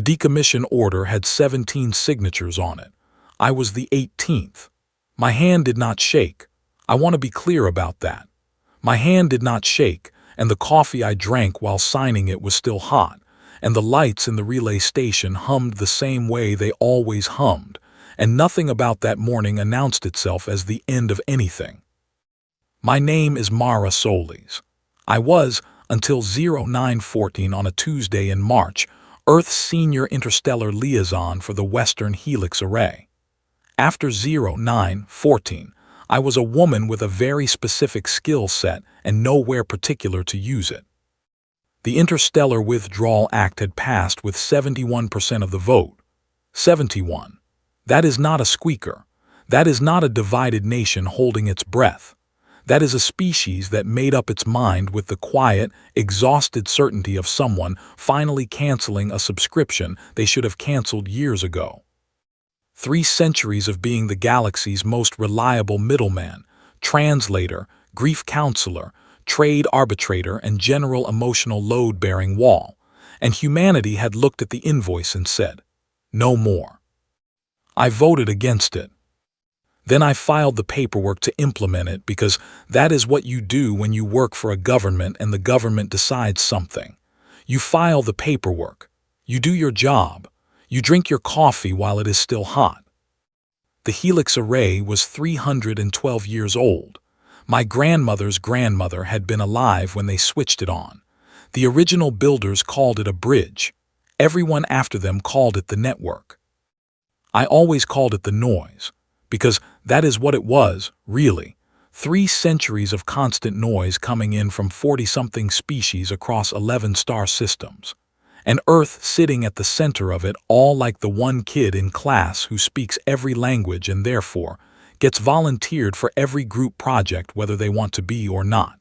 The decommission order had 17 signatures on it. I was the 18th. My hand did not shake. I want to be clear about that. My hand did not shake, and the coffee I drank while signing it was still hot, and the lights in the relay station hummed the same way they always hummed, and nothing about that morning announced itself as the end of anything. My name is Mara Solis. I was, until 0914 on a Tuesday in March, Earth's senior interstellar liaison for the Western Helix Array. After 0914, I was a woman with a very specific skill set and nowhere particular to use it. The Interstellar Withdrawal Act had passed with 71% of the vote. 71. That is not a squeaker. That is not a divided nation holding its breath. That is a species that made up its mind with the quiet, exhausted certainty of someone finally canceling a subscription they should have canceled years ago. 3 centuries of being the galaxy's most reliable middleman, translator, grief counselor, trade arbitrator, and general emotional load-bearing wall, and humanity had looked at the invoice and said, "No more." I voted against it. Then I filed the paperwork to implement it because that is what you do when you work for a government and the government decides something. You file the paperwork. You do your job. You drink your coffee while it is still hot. The Helix Array was 312 years old. My grandmother's grandmother had been alive when they switched it on. The original builders called it a bridge. Everyone after them called it the network. I always called it the noise, because that is what it was, really. 3 centuries of constant noise coming in from 40-something species across 11 star systems. And Earth sitting at the center of it, all like the one kid in class who speaks every language and therefore gets volunteered for every group project whether they want to be or not.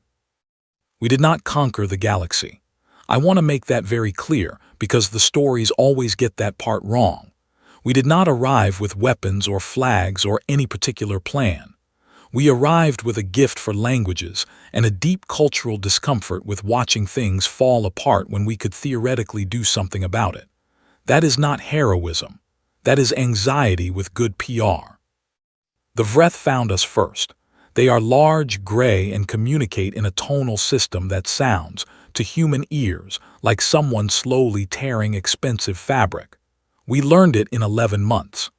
We did not conquer the galaxy. I want to make that very clear because the stories always get that part wrong. We did not arrive with weapons or flags or any particular plan. We arrived with a gift for languages and a deep cultural discomfort with watching things fall apart when we could theoretically do something about it. That is not heroism. That is anxiety with good PR. The Vreth found us first. They are large, gray, and communicate in a tonal system that sounds, to human ears, like someone slowly tearing expensive fabric. We learned it in 11 months.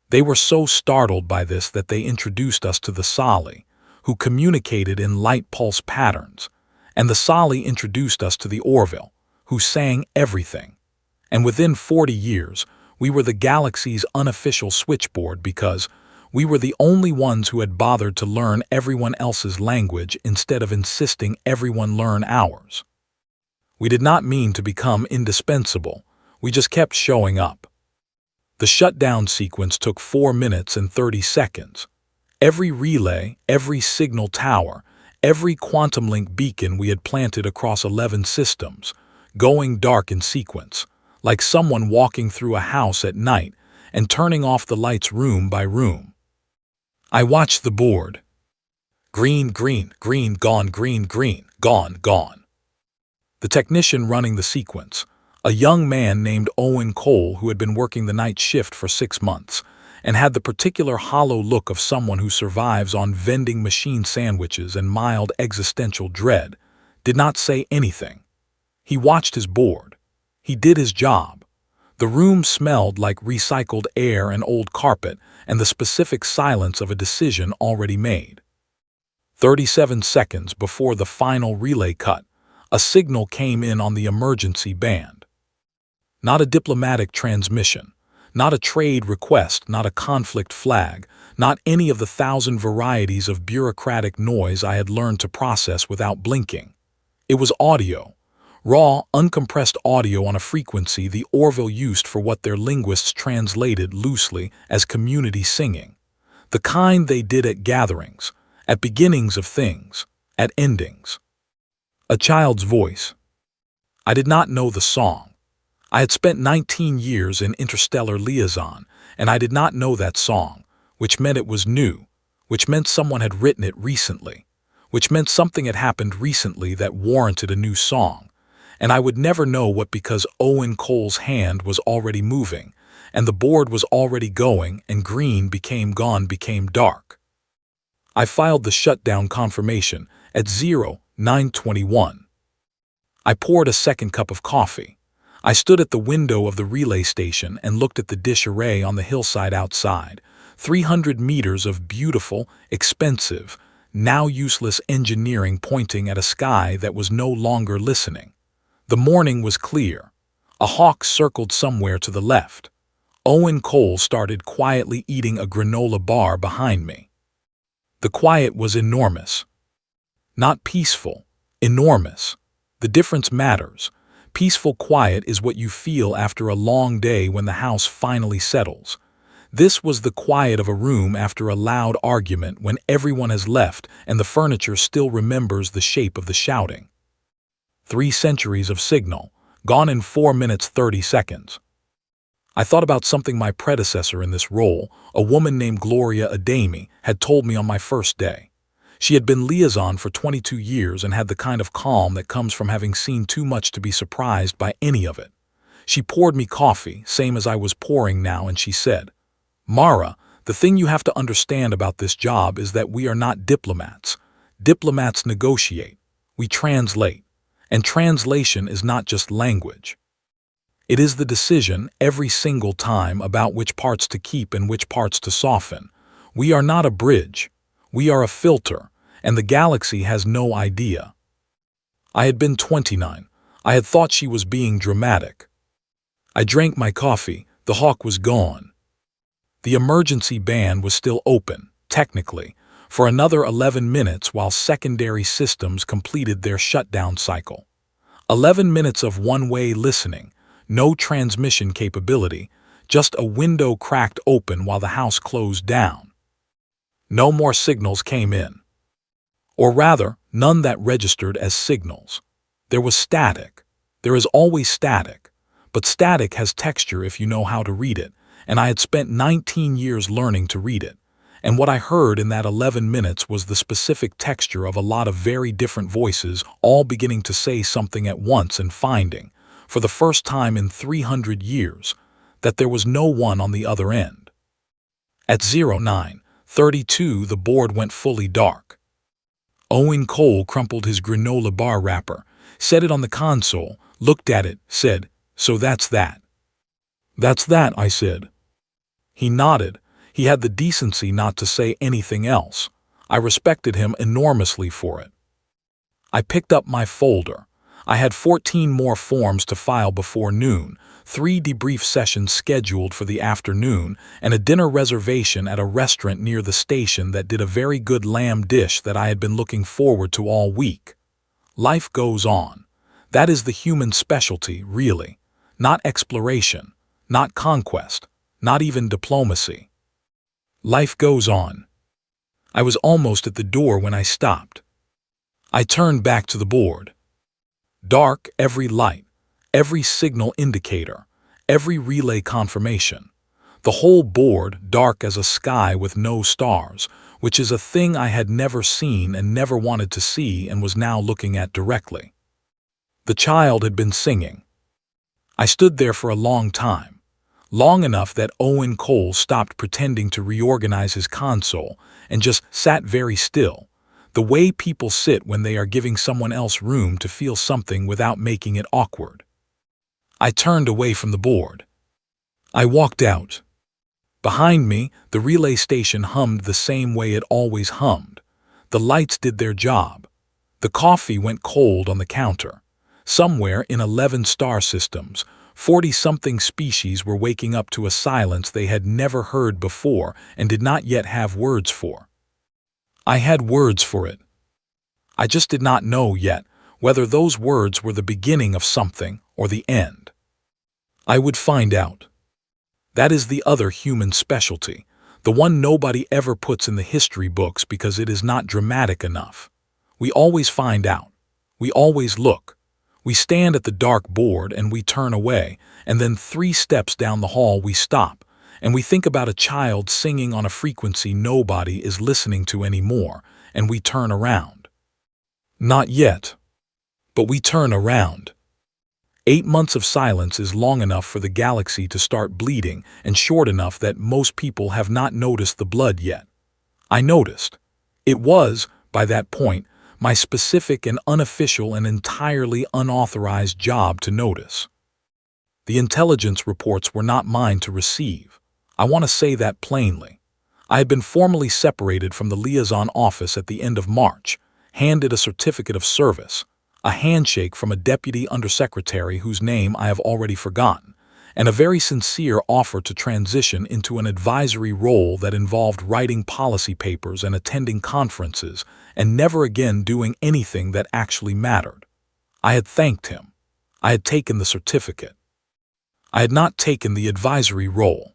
They were so startled by this that they introduced us to the Sali, who communicated in light pulse patterns, and the Sali introduced us to the Orville, who sang everything. And within 40 years, we were the galaxy's unofficial switchboard because we were the only ones who had bothered to learn everyone else's language instead of insisting everyone learn ours. We did not mean to become indispensable, we just kept showing up. The shutdown sequence took 4 minutes and 30 seconds. Every relay, every signal tower, every quantum link beacon we had planted across 11 systems, going dark in sequence, like someone walking through a house at night and turning off the lights room by room. I watched the board. Green, green, green, gone, green, green, gone, gone. The technician running the sequence, a young man named Owen Cole who had been working the night shift for 6 months and had the particular hollow look of someone who survives on vending machine sandwiches and mild existential dread, did not say anything. He watched his board. He did his job. The room smelled like recycled air and old carpet and the specific silence of a decision already made. 37 seconds before the final relay cut, a signal came in on the emergency band. Not a diplomatic transmission, not a trade request, not a conflict flag, not any of the 1,000 varieties of bureaucratic noise I had learned to process without blinking. It was audio, raw, uncompressed audio on a frequency the Orville used for what their linguists translated loosely as community singing, the kind they did at gatherings, at beginnings of things, at endings. A child's voice. I did not know the song. I had spent 19 years in interstellar liaison, and I did not know that song, which meant it was new, which meant someone had written it recently, which meant something had happened recently that warranted a new song, and I would never know what because Owen Cole's hand was already moving, and the board was already going, and green became gone became dark. I filed the shutdown confirmation at 0921. I poured a second cup of coffee. I stood at the window of the relay station and looked at the disarray on the hillside outside. 300 meters of beautiful, expensive, now useless engineering pointing at a sky that was no longer listening. The morning was clear. A hawk circled somewhere to the left. Owen Cole started quietly eating a granola bar behind me. The quiet was enormous. Not peaceful, enormous. The difference matters. Peaceful quiet is what you feel after a long day when the house finally settles. This was the quiet of a room after a loud argument when everyone has left and the furniture still remembers the shape of the shouting. 3 centuries of signal, gone in 4 minutes 30 seconds. I thought about something my predecessor in this role, a woman named Gloria Adami, had told me on my first day. She had been liaison for 22 years and had the kind of calm that comes from having seen too much to be surprised by any of it. She poured me coffee, same as I was pouring now, and she said, "Mara, the thing you have to understand about this job is that we are not diplomats. Diplomats negotiate. We translate. And translation is not just language. It is the decision every single time about which parts to keep and which parts to soften. We are not a bridge. We are a filter, and the galaxy has no idea." I had been 29. I had thought she was being dramatic. I drank my coffee. The hawk was gone. The emergency band was still open, technically, for another 11 minutes while secondary systems completed their shutdown cycle. 11 minutes of one-way listening, no transmission capability, just a window cracked open while the house closed down. No more signals came in. Or rather, none that registered as signals. There was static. There is always static. But static has texture if you know how to read it, and I had spent 19 years learning to read it. And what I heard in that 11 minutes was the specific texture of a lot of very different voices all beginning to say something at once and finding, for the first time in 300 years, that there was no one on the other end. At 0932 the board went fully dark. Owen Cole crumpled his granola bar wrapper, set it on the console, looked at it, said, "So that's that." "That's that," I said. He nodded. He had the decency not to say anything else. I respected him enormously for it. I picked up my folder. I had 14 more forms to file before noon, 3 debrief sessions scheduled for the afternoon, and a dinner reservation at a restaurant near the station that did a very good lamb dish that I had been looking forward to all week. Life goes on. That is the human specialty, really. Not exploration, not conquest, not even diplomacy. Life goes on. I was almost at the door when I stopped. I turned back to the board. Dark every light, every signal indicator, every relay confirmation. The whole board dark as a sky with no stars, which is a thing I had never seen and never wanted to see and was now looking at directly. The child had been singing. I stood there for a long time. Long enough that Owen Cole stopped pretending to reorganize his console and just sat very still, the way people sit when they are giving someone else room to feel something without making it awkward. I turned away from the board. I walked out. Behind me, the relay station hummed the same way it always hummed. The lights did their job. The coffee went cold on the counter. Somewhere in 11 star systems, 40-something species were waking up to a silence they had never heard before and did not yet have words for. I had words for it. I just did not know yet whether those words were the beginning of something or the end. I would find out. That is the other human specialty, the one nobody ever puts in the history books because it is not dramatic enough. We always find out. We always look. We stand at the dark board and we turn away, and then 3 steps down the hall we stop, and we think about a child singing on a frequency nobody is listening to anymore, and we turn around. Not yet. But we turn around. 8 months of silence is long enough for the galaxy to start bleeding and short enough that most people have not noticed the blood yet. I noticed. It was, by that point, my specific and unofficial and entirely unauthorized job to notice. The intelligence reports were not mine to receive. I want to say that plainly. I had been formally separated from the liaison office at the end of March, handed a certificate of service, a handshake from a deputy undersecretary whose name I have already forgotten, and a very sincere offer to transition into an advisory role that involved writing policy papers and attending conferences and never again doing anything that actually mattered. I had thanked him. I had taken the certificate. I had not taken the advisory role.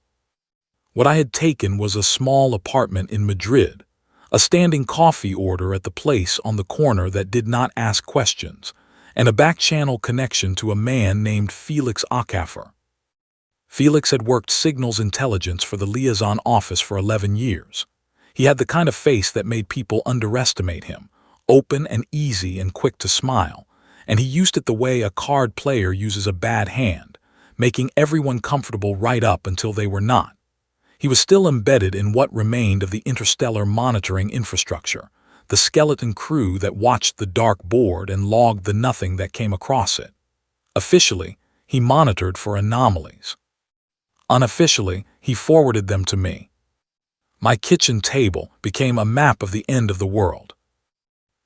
What I had taken was a small apartment in Madrid, a standing coffee order at the place on the corner that did not ask questions, and a back-channel connection to a man named Felix HFY. Felix had worked signals intelligence for the liaison office for 11 years. He had the kind of face that made people underestimate him, open and easy and quick to smile, and he used it the way a card player uses a bad hand, making everyone comfortable right up until they were not. He was still embedded in what remained of the interstellar monitoring infrastructure, the skeleton crew that watched the dark board and logged the nothing that came across it. Officially, he monitored for anomalies. Unofficially, he forwarded them to me. My kitchen table became a map of the end of the world.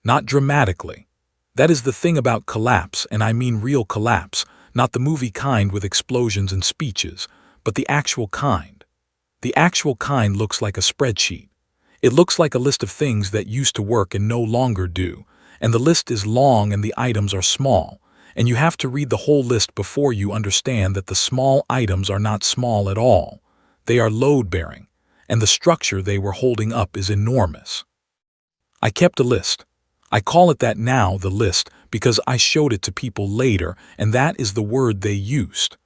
Not dramatically. That is the thing about collapse, and I mean real collapse, not the movie kind with explosions and speeches, but the actual kind. The actual kind looks like a spreadsheet. It looks like a list of things that used to work and no longer do, and the list is long and the items are small, and you have to read the whole list before you understand that the small items are not small at all. They are load-bearing, and the structure they were holding up is enormous. I kept a list. I call it that now, the list, because I showed it to people later, and that is the word they used.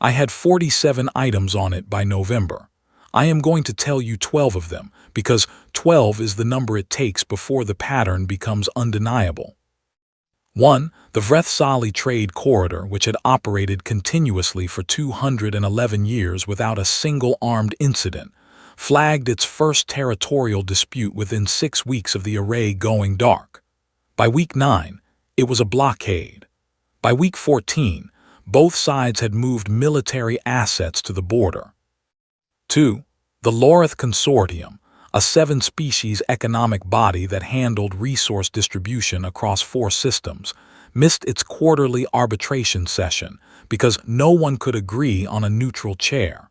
I had 47 items on it by November. I am going to tell you 12 of them, because 12 is the number it takes before the pattern becomes undeniable. 1. The Vrethsali Trade Corridor, which had operated continuously for 211 years without a single armed incident, flagged its first territorial dispute within 6 weeks of the array going dark. By week 9, it was a blockade. By week 14, both sides had moved military assets to the border. 2. The Lorith Consortium, a 7-species economic body that handled resource distribution across 4 systems, missed its quarterly arbitration session because no one could agree on a neutral chair.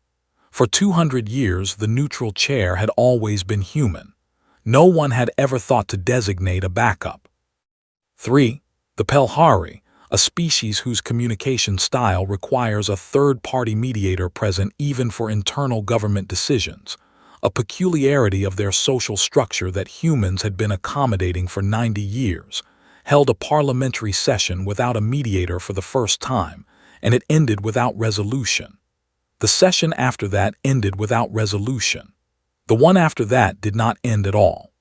For 200 years, the neutral chair had always been human. No one had ever thought to designate a backup. 3. The Pelhari, a species whose communication style requires a third-party mediator present even for internal government decisions, a peculiarity of their social structure that humans had been accommodating for 90 years, held a parliamentary session without a mediator for the first time, and it ended without resolution. The session after that ended without resolution. The one after that did not end at all.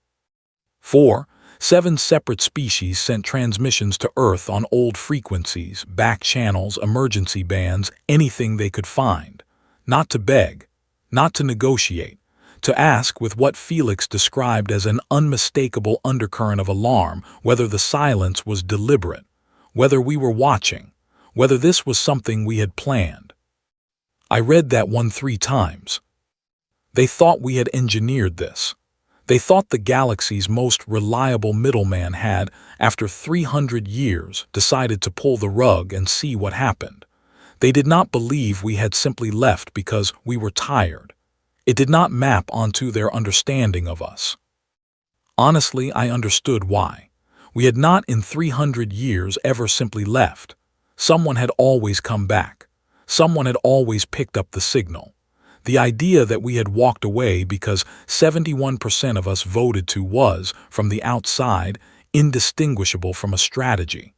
4. 7 separate species sent transmissions to Earth on old frequencies, back channels, emergency bands, anything they could find. Not to beg, not to negotiate, to ask with what Felix described as an unmistakable undercurrent of alarm whether the silence was deliberate, whether we were watching, whether this was something we had planned. I read that one 3 times. They thought we had engineered this. They thought the galaxy's most reliable middleman had, after 300 years, decided to pull the rug and see what happened. They did not believe we had simply left because we were tired. It did not map onto their understanding of us. Honestly, I understood why. We had not in 300 years ever simply left. Someone had always come back. Someone had always picked up the signal. The idea that we had walked away because 71% of us voted to was, from the outside, indistinguishable from a strategy.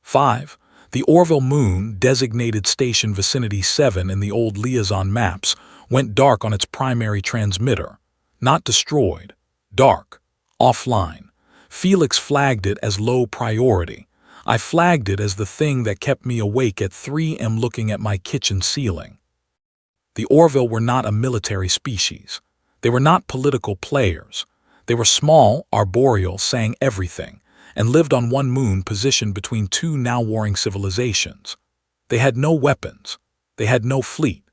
5. The Orville Moon, designated Station Vicinity 7 in the old liaison maps, went dark on its primary transmitter. Not destroyed. Dark. Offline. Felix flagged it as low priority. I flagged it as the thing that kept me awake at 3 a.m. looking at my kitchen ceiling. The Orville were not a military species. They were not political players. They were small, arboreal, sang everything, and lived on one moon positioned between two now warring civilizations. They had no weapons. They had no fleet.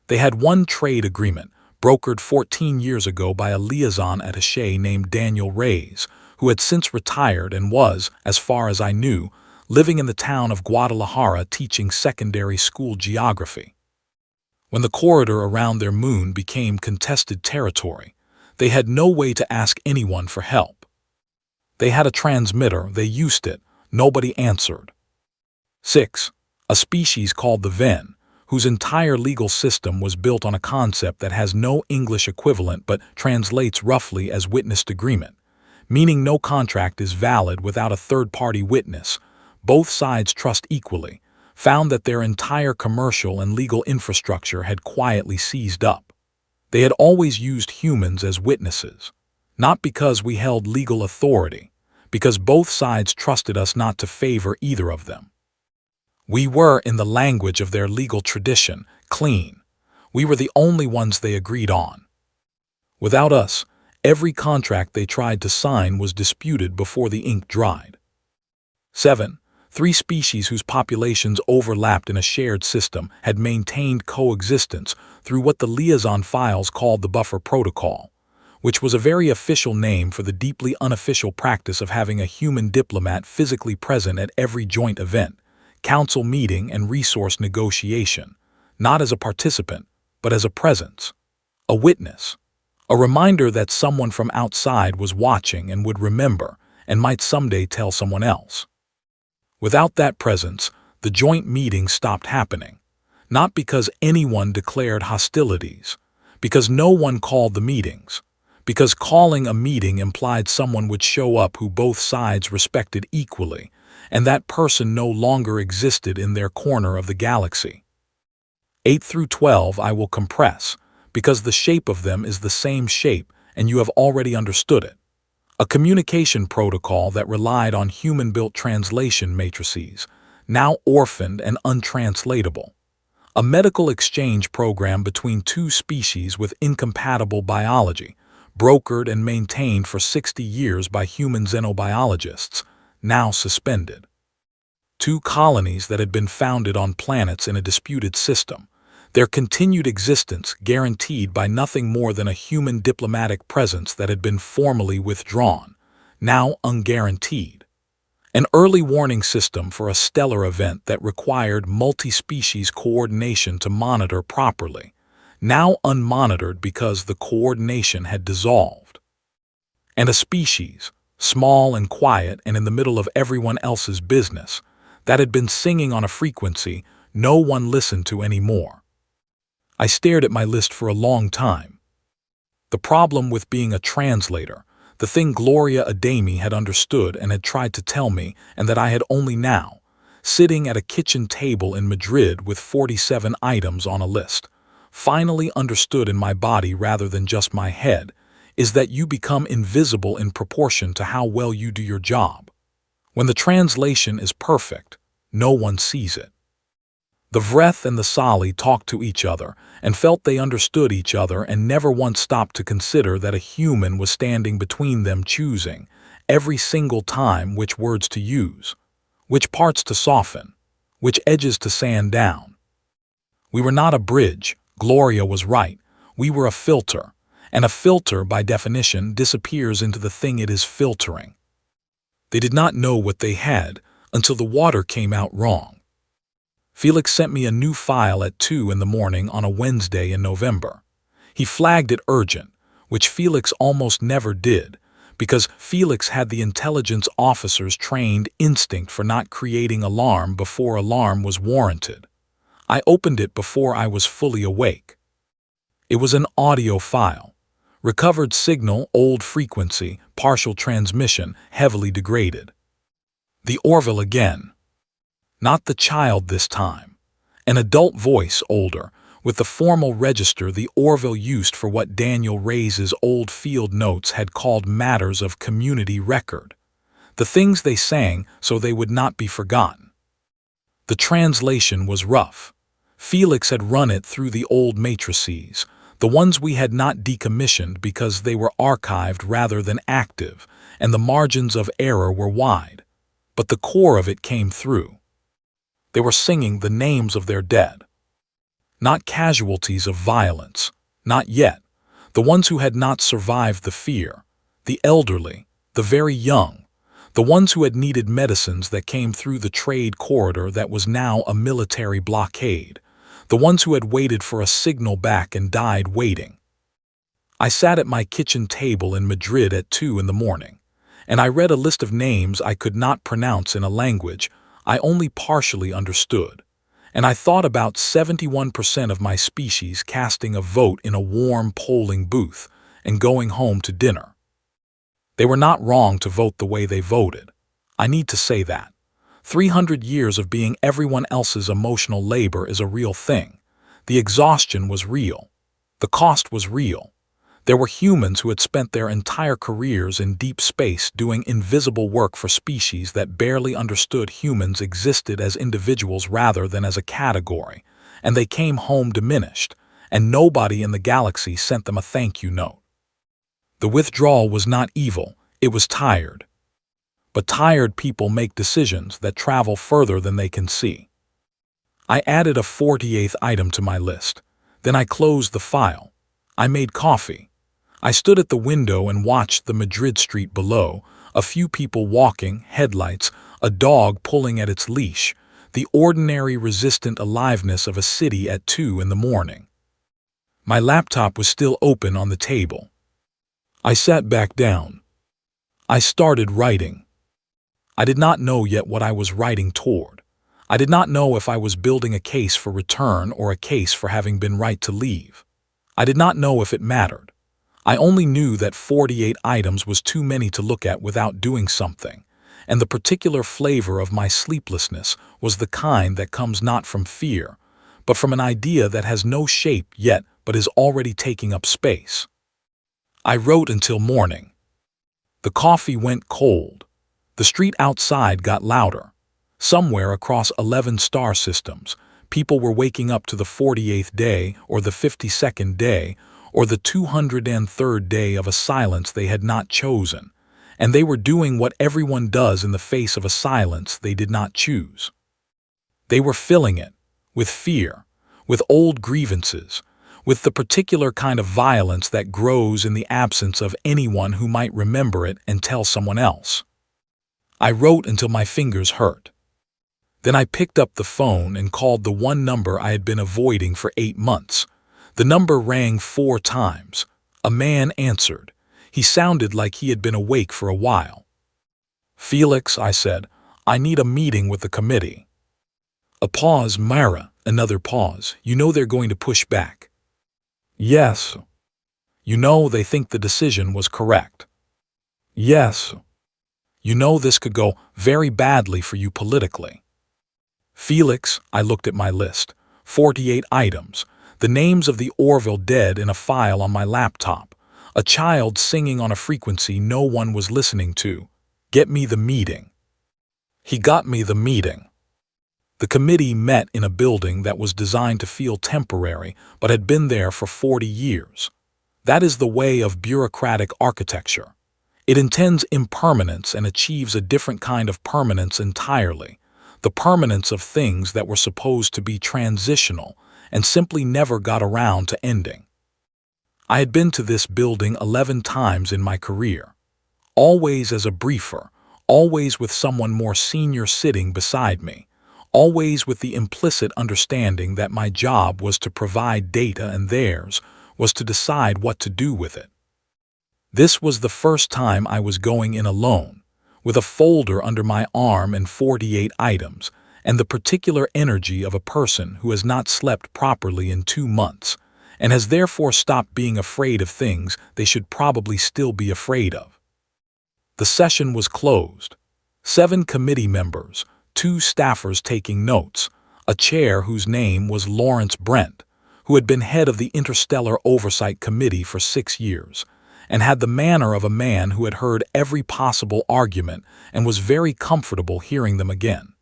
They had one trade agreement, brokered 14 years ago by a liaison attaché named Daniel Reyes, who had since retired and was, as far as I knew, living in the town of Guadalajara teaching secondary school geography. When the corridor around their moon became contested territory, they had no way to ask anyone for help. They had a transmitter, they used it, nobody answered. 6. A species called the Ven, whose entire legal system was built on a concept that has no English equivalent but translates roughly as witnessed agreement, meaning no contract is valid without a third-party witness. Both sides trust equally, found that their entire commercial and legal infrastructure had quietly seized up. They had always used humans as witnesses, not because we held legal authority, because both sides trusted us not to favor either of them. We were, in the language of their legal tradition, clean. We were the only ones they agreed on. Without us, every contract they tried to sign was disputed before the ink dried. 7. 3 species whose populations overlapped in a shared system had maintained coexistence through what the liaison files called the buffer protocol, which was a very official name for the deeply unofficial practice of having a human diplomat physically present at every joint event, council meeting, and resource negotiation, not as a participant, but as a presence, a witness, a reminder that someone from outside was watching and would remember and might someday tell someone else. Without that presence, the joint meeting stopped happening, not because anyone declared hostilities, because no one called the meetings, because calling a meeting implied someone would show up who both sides respected equally, and that person no longer existed in their corner of the galaxy. 8 through 12 I will compress, because the shape of them is the same shape and you have already understood it. A communication protocol that relied on human-built translation matrices, now orphaned and untranslatable. A medical exchange program between 2 species with incompatible biology, brokered and maintained for 60 years by human xenobiologists, now suspended. 2 colonies that had been founded on planets in a disputed system, their continued existence guaranteed by nothing more than a human diplomatic presence that had been formally withdrawn, now unguaranteed. An early warning system for a stellar event that required multi-species coordination to monitor properly, now unmonitored because the coordination had dissolved. And a species, small and quiet and in the middle of everyone else's business, that had been singing on a frequency no one listened to anymore. I stared at my list for a long time. The problem with being a translator, the thing Gloria Adami had understood and had tried to tell me, and that I had only now, sitting at a kitchen table in Madrid with 47 items on a list, finally understood in my body rather than just my head, is that you become invisible in proportion to how well you do your job. When the translation is perfect, no one sees it. The Vreth and the Sali talked to each other and felt they understood each other and never once stopped to consider that a human was standing between them, choosing, every single time, which words to use, which parts to soften, which edges to sand down. We were not a bridge, Gloria was right, we were a filter, and a filter by definition disappears into the thing it is filtering. They did not know what they had until the water came out wrong. Felix sent me a new file at 2 in the morning on a Wednesday in November. He flagged it urgent, which Felix almost never did, because Felix had the intelligence officer's trained instinct for not creating alarm before alarm was warranted. I opened it before I was fully awake. It was an audio file. Recovered signal, old frequency, partial transmission, heavily degraded. The Orville again. Not the child this time. An adult voice, older, with the formal register the Orville used for what Daniel Reyes's old field notes had called matters of community record. The things they sang so they would not be forgotten. The translation was rough. Felix had run it through the old matrices, the ones we had not decommissioned because they were archived rather than active, and the margins of error were wide. But the core of it came through. They were singing the names of their dead. Not casualties of violence, not yet. The ones who had not survived the fear, the elderly, the very young, the ones who had needed medicines that came through the trade corridor that was now a military blockade, the ones who had waited for a signal back and died waiting. I sat at my kitchen table in Madrid at 2 in the morning, and I read a list of names I could not pronounce in a language I only partially understood, and I thought about 71% of my species casting a vote in a warm polling booth and going home to dinner. They were not wrong to vote the way they voted. I need to say that. 300 years of being everyone else's emotional labor is a real thing. The exhaustion was real. The cost was real. There were humans who had spent their entire careers in deep space doing invisible work for species that barely understood humans existed as individuals rather than as a category, and they came home diminished, and nobody in the galaxy sent them a thank you note. The withdrawal was not evil, it was tired. But tired people make decisions that travel further than they can see. I added a 48th item to my list. Then I closed the file. I made coffee. I stood at the window and watched the Madrid street below, a few people walking, headlights, a dog pulling at its leash, the ordinary resistant aliveness of a city at 2 in the morning. My laptop was still open on the table. I sat back down. I started writing. I did not know yet what I was writing toward. I did not know if I was building a case for return or a case for having been right to leave. I did not know if it mattered. I only knew that 48 items was too many to look at without doing something, and the particular flavor of my sleeplessness was the kind that comes not from fear, but from an idea that has no shape yet but is already taking up space. I wrote until morning. The coffee went cold. The street outside got louder. Somewhere across 11 star systems, people were waking up to the 48th day or the 52nd day or the 203rd day of a silence they had not chosen, and they were doing what everyone does in the face of a silence they did not choose. They were filling it with fear, with old grievances, with the particular kind of violence that grows in the absence of anyone who might remember it and tell someone else. I wrote until my fingers hurt. Then I picked up the phone and called the one number I had been avoiding for 8 months. The number rang 4 times. A man answered. He sounded like he had been awake for a while. "Felix," I said, "I need a meeting with the committee." A pause. "Myra," another pause. "You know they're going to push back." "Yes." "You know they think the decision was correct." "Yes." "You know this could go very badly for you politically." "Felix," I looked at my list. 48 items. The names of the Orville dead in a file on my laptop. A child singing on a frequency no one was listening to. "Get me the meeting." He got me the meeting. The committee met in a building that was designed to feel temporary but had been there for 40 years. That is the way of bureaucratic architecture. It intends impermanence and achieves a different kind of permanence entirely, the permanence of things that were supposed to be transitional and simply never got around to ending. I had been to this building 11 times in my career, always as a briefer, always with someone more senior sitting beside me, always with the implicit understanding that my job was to provide data and theirs was to decide what to do with it. This was the first time I was going in alone, with a folder under my arm and 48 items, and the particular energy of a person who has not slept properly in 2 months, and has therefore stopped being afraid of things they should probably still be afraid of. The session was closed. 7 committee members, 2 staffers taking notes, a chair whose name was Lawrence Brent, who had been head of the Interstellar Oversight Committee for 6 years, and had the manner of a man who had heard every possible argument and was very comfortable hearing them again.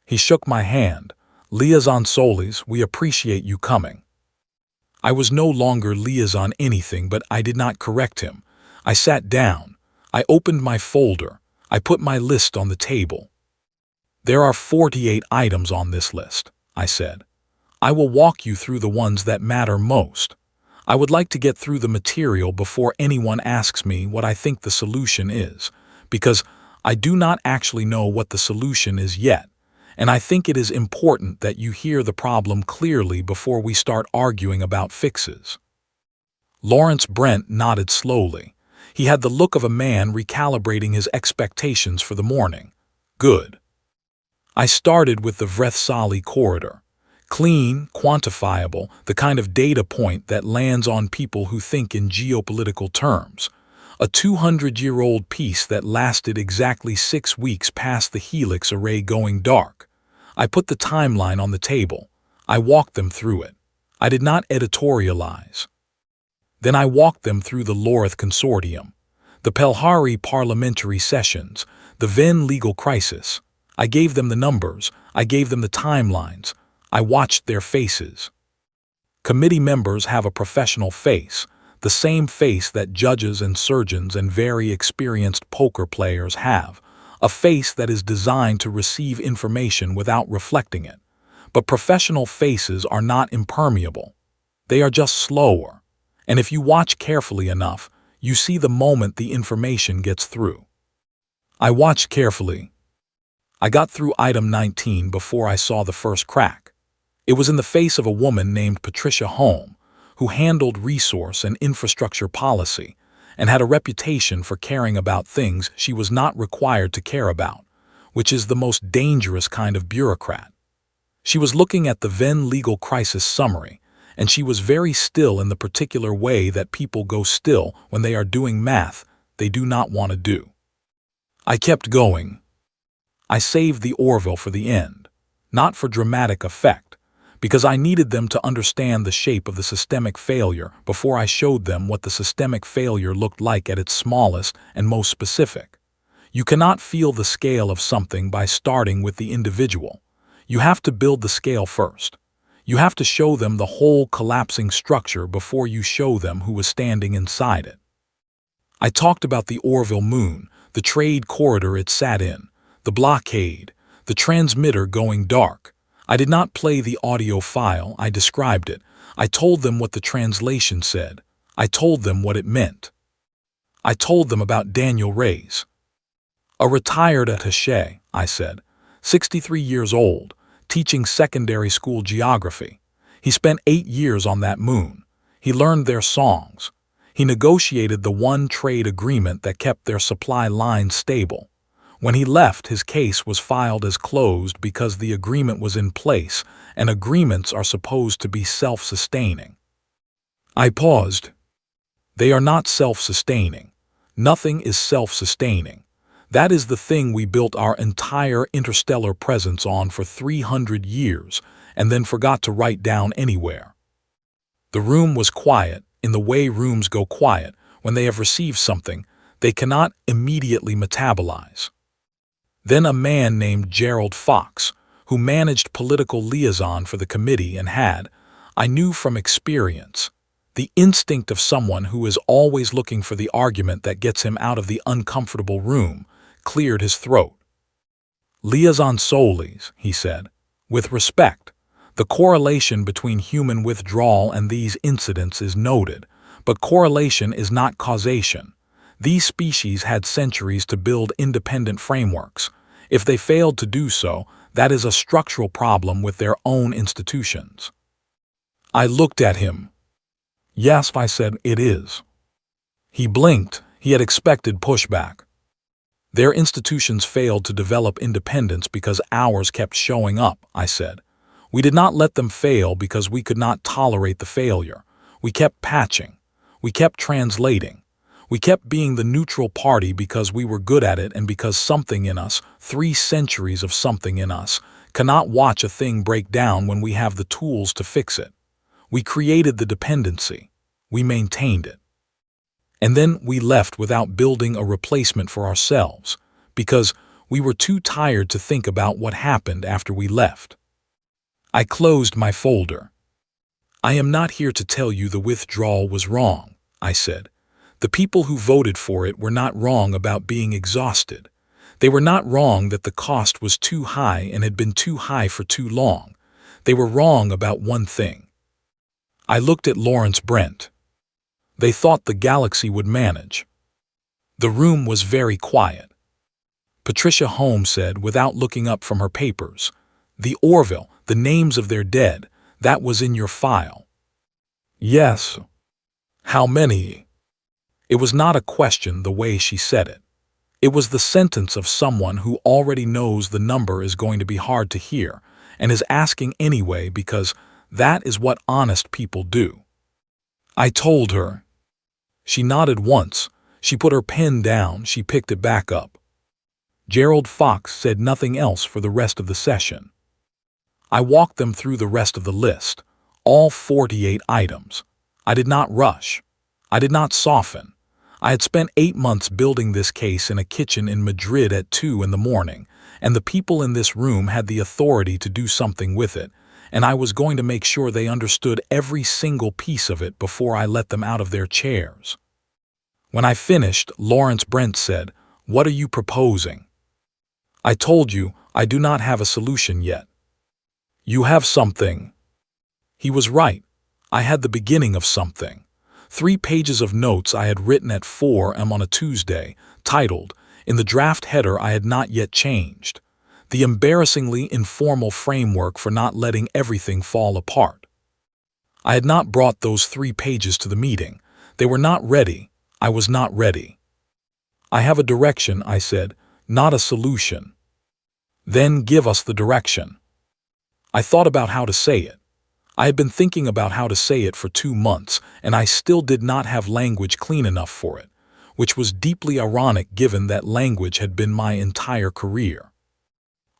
He shook my hand. "Liaison Solis, we appreciate you coming." I was no longer liaison anything, but I did not correct him. I sat down. I opened my folder. I put my list on the table. "There are 48 items on this list," I said. "I will walk you through the ones that matter most. I would like to get through the material before anyone asks me what I think the solution is, because I do not actually know what the solution is yet, and I think it is important that you hear the problem clearly before we start arguing about fixes." Lawrence Brent nodded slowly. He had the look of a man recalibrating his expectations for the morning. "Good." I started with the Vrethsali corridor. Clean, quantifiable, the kind of data point that lands on people who think in geopolitical terms. A 200-year-old piece that lasted exactly 6 weeks past the helix array going dark. I put the timeline on the table. I walked them through it. I did not editorialize. Then I walked them through the Lorith Consortium, the Pelhari parliamentary sessions, the Venn legal crisis. I gave them the numbers. I gave them the timelines. I watched their faces. Committee members have a professional face, the same face that judges and surgeons and very experienced poker players have, a face that is designed to receive information without reflecting it. But professional faces are not impermeable. They are just slower. And if you watch carefully enough, you see the moment the information gets through. I watched carefully. I got through item 19 before I saw the first crack. It was in the face of a woman named Patricia Home, who handled resource and infrastructure policy and had a reputation for caring about things she was not required to care about, which is the most dangerous kind of bureaucrat. She was looking at the Venn legal crisis summary, and she was very still in the particular way that people go still when they are doing math they do not want to do. I kept going. I saved the Orville for the end, not for dramatic effect, because I needed them to understand the shape of the systemic failure before I showed them what the systemic failure looked like at its smallest and most specific. You cannot feel the scale of something by starting with the individual. You have to build the scale first. You have to show them the whole collapsing structure before you show them who was standing inside it. I talked about the Orville moon, the trade corridor it sat in, the blockade, the transmitter going dark. I did not play the audio file, I described it. I told them what the translation said. I told them what it meant. I told them about Daniel Reyes. A retired attaché, I said, 63 years old, teaching secondary school geography. He spent 8 years on that moon. He learned their songs. He negotiated the one trade agreement that kept their supply lines stable. When he left, his case was filed as closed because the agreement was in place, and agreements are supposed to be self-sustaining. I paused. They are not self-sustaining. Nothing is self-sustaining. That is the thing we built our entire interstellar presence on for 300 years, and then forgot to write down anywhere. The room was quiet, in the way rooms go quiet. When they have received something, they cannot immediately metabolize. Then a man named Gerald Fox, who managed political liaison for the committee and had, I knew from experience, the instinct of someone who is always looking for the argument that gets him out of the uncomfortable room, cleared his throat. "Liaison Solis," he said, "with respect, the correlation between human withdrawal and these incidents is noted, but correlation is not causation. These species had centuries to build independent frameworks. If they failed to do so, that is a structural problem with their own institutions." I looked at him. "Yes," I said, "it is." He blinked. He had expected pushback. "Their institutions failed to develop independence because ours kept showing up," I said. "We did not let them fail because we could not tolerate the failure. We kept patching. We kept translating. We kept being the neutral party because we were good at it and because something in us, 3 centuries of something in us, cannot watch a thing break down when we have the tools to fix it. We created the dependency. We maintained it." And then we left without building a replacement for ourselves, because we were too tired to think about what happened after we left. I closed my folder. I am not here to tell you the withdrawal was wrong, I said. The people who voted for it were not wrong about being exhausted. They were not wrong that the cost was too high and had been too high for too long. They were wrong about one thing. I looked at Lawrence Brent. They thought the galaxy would manage. The room was very quiet. Patricia Holmes said, without looking up from her papers, "The Orville, the names of their dead, that was in your file." "Yes." "How many?" It was not a question the way she said it. It was the sentence of someone who already knows the number is going to be hard to hear and is asking anyway because that is what honest people do. I told her. She nodded once. She put her pen down. She picked it back up. Gerald Fox said nothing else for the rest of the session. I walked them through the rest of the list, all 48 items. I did not rush. I did not soften. I had spent 8 months building this case in a kitchen in Madrid at 2 in the morning, and the people in this room had the authority to do something with it, and I was going to make sure they understood every single piece of it before I let them out of their chairs. When I finished, Lawrence Brent said, "What are you proposing?" I told you I do not have a solution yet. You have something. He was right. I had the beginning of something. 3 pages of notes I had written at 4 am on a Tuesday, titled, in the draft header I had not yet changed, "The Embarrassingly Informal Framework for Not Letting Everything Fall Apart." I had not brought those 3 pages to the meeting. They were not ready. I was not ready. I have a direction, I said, not a solution. Then give us the direction. I thought about how to say it. I had been thinking about how to say it for 2 months, and I still did not have language clean enough for it, which was deeply ironic given that language had been my entire career.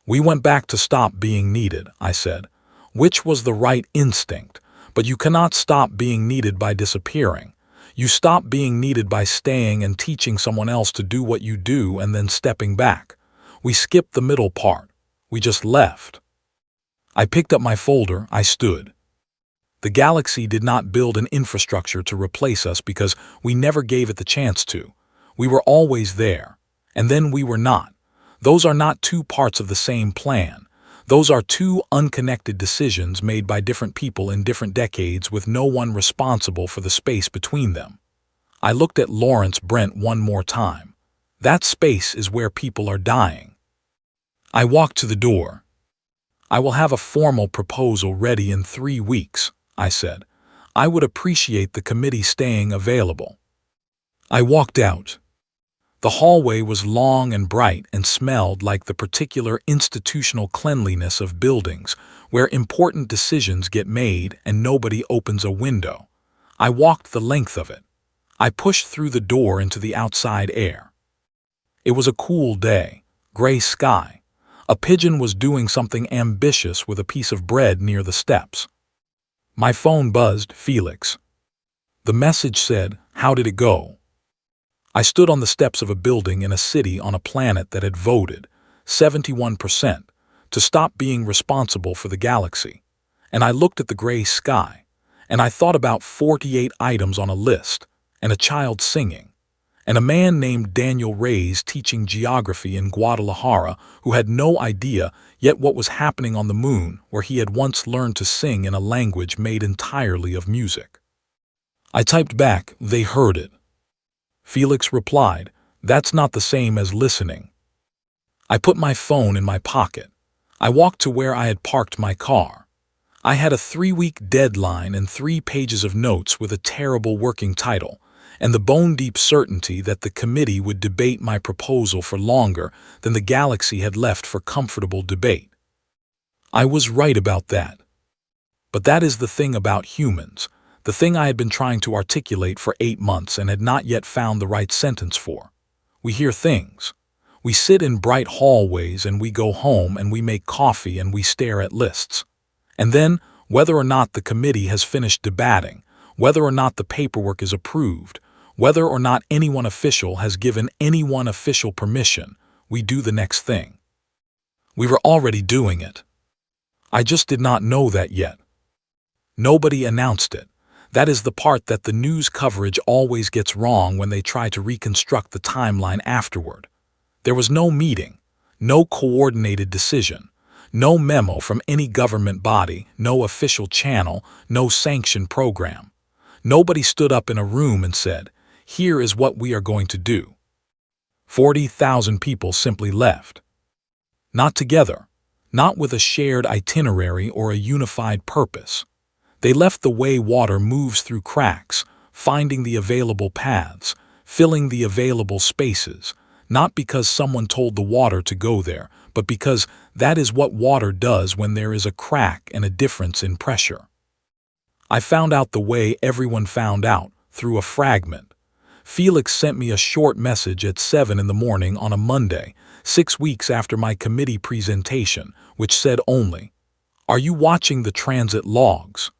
We went back to stop being needed, I said, which was the right instinct, but you cannot stop being needed by disappearing. You stop being needed by staying and teaching someone else to do what you do and then stepping back. We skipped the middle part. We just left. I picked up my folder. I stood. The galaxy did not build an infrastructure to replace us because we never gave it the chance to. We were always there, and then we were not. Those are not 2 parts of the same plan. Those are 2 unconnected decisions made by different people in different decades with no one responsible for the space between them. I looked at Lawrence Brent one more time. That space is where people are dying. I walked to the door. I will have a formal proposal ready in 3 weeks, I said. I would appreciate the committee staying available. I walked out. The hallway was long and bright and smelled like the particular institutional cleanliness of buildings where important decisions get made and nobody opens a window. I walked the length of it. I pushed through the door into the outside air. It was a cool day, gray sky. A pigeon was doing something ambitious with a piece of bread near the steps. My phone buzzed. Felix. The message said, "How did it go?" I stood on the steps of a building in a city on a planet that had voted, 71%, to stop being responsible for the galaxy. And I looked at the gray sky, and I thought about 48 items on a list, and a child singing, and a man named Daniel Reyes teaching geography in Guadalajara who had no idea yet what was happening on the moon where he had once learned to sing in a language made entirely of music. I typed back, "They heard it." Felix replied, "That's not the same as listening." I put my phone in my pocket. I walked to where I had parked my car. I had a 3-week deadline and 3 pages of notes with a terrible working title, and the bone-deep certainty that the committee would debate my proposal for longer than the galaxy had left for comfortable debate. I was right about that. But that is the thing about humans, the thing I had been trying to articulate for 8 months and had not yet found the right sentence for. We hear things. We sit in bright hallways and we go home and we make coffee and we stare at lists. And then, whether or not the committee has finished debating, whether or not the paperwork is approved, Whether or not anyone official has given anyone official permission, we do the next thing. We were already doing it. I just did not know that yet. Nobody announced it. That is the part that the news coverage always gets wrong when they try to reconstruct the timeline afterward. There was no meeting, no coordinated decision, no memo from any government body, no official channel, no sanctioned program. Nobody stood up in a room and said, "Here is what we are going to do." 40,000 people simply left. Not together, not with a shared itinerary or a unified purpose. They left the way water moves through cracks, finding the available paths, filling the available spaces, not because someone told the water to go there, but because that is what water does when there is a crack and a difference in pressure. I found out the way everyone found out, through a fragment. Felix sent me a short message at 7 in the morning on a Monday, 6 weeks after my committee presentation, which said only, "Are you watching the transit logs?"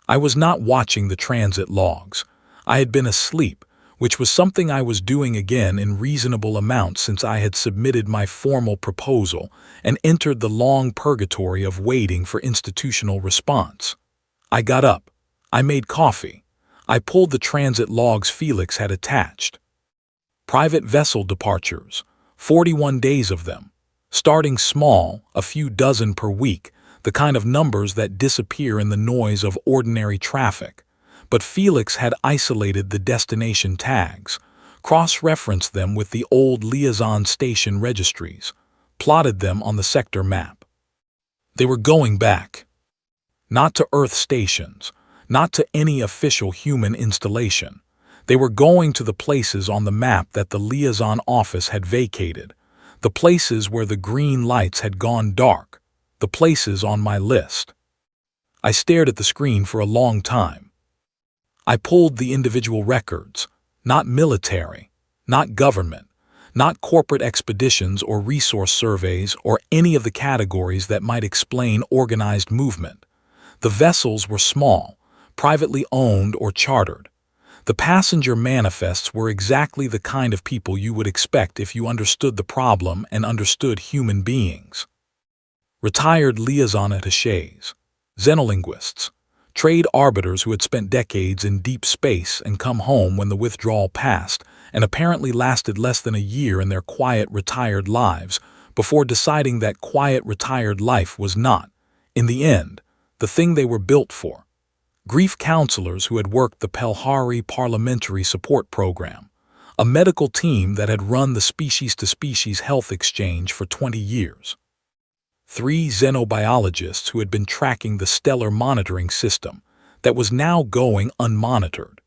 I was not watching the transit logs. I had been asleep, which was something I was doing again in reasonable amounts since I had submitted my formal proposal and entered the long purgatory of waiting for institutional response. I got up. I made coffee. I pulled the transit logs Felix had attached. Private vessel departures, 41 days of them. Starting small, a few dozen per week, the kind of numbers that disappear in the noise of ordinary traffic. But Felix had isolated the destination tags, cross-referenced them with the old liaison station registries, plotted them on the sector map. They were going back. Not to Earth stations, not to any official human installation. They were going to the places on the map that the liaison office had vacated, the places where the green lights had gone dark, the places on my list. I stared at the screen for a long time. I pulled the individual records, not military, not government, not corporate expeditions or resource surveys or any of the categories that might explain organized movement. The vessels were small, privately owned or chartered. The passenger manifests were exactly the kind of people you would expect if you understood the problem and understood human beings. Retired liaison attachés, xenolinguists, trade arbiters who had spent decades in deep space and come home when the withdrawal passed and apparently lasted less than a year in their quiet retired lives before deciding that quiet retired life was not, in the end, the thing they were built for. Grief counselors who had worked the Pelhari Parliamentary Support Program, a medical team that had run the species-to-species health exchange for 20 years. 3 xenobiologists who had been tracking the stellar monitoring system that was now going unmonitored.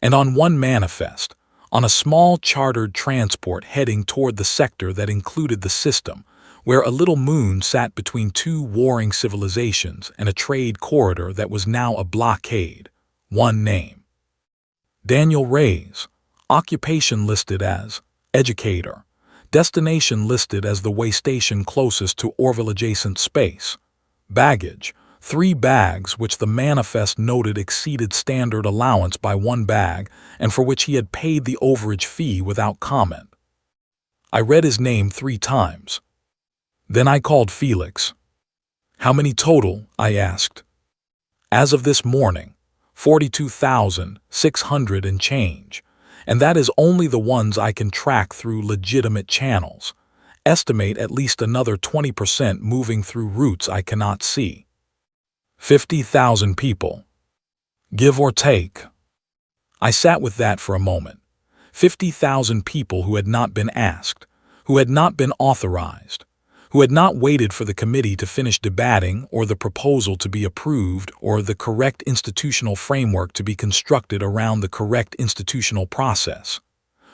And on one manifest, on a small chartered transport heading toward the sector that included the system, where a little moon sat between 2 warring civilizations and a trade corridor that was now a blockade, one name. Daniel Reyes, occupation listed as educator, destination listed as the way station closest to Orville-adjacent space. Baggage, 3 bags which the manifest noted exceeded standard allowance by 1 bag and for which he had paid the overage fee without comment. I read his name 3 times. Then I called Felix. "How many total?" I asked. "As of this morning, 42,600 and change. And that is only the ones I can track through legitimate channels. Estimate at least another 20% moving through routes I cannot see. 50,000 people. Give or take." I sat with that for a moment. 50,000 people who had not been asked, who had not been authorized, who had not waited for the committee to finish debating or the proposal to be approved or the correct institutional framework to be constructed around the correct institutional process,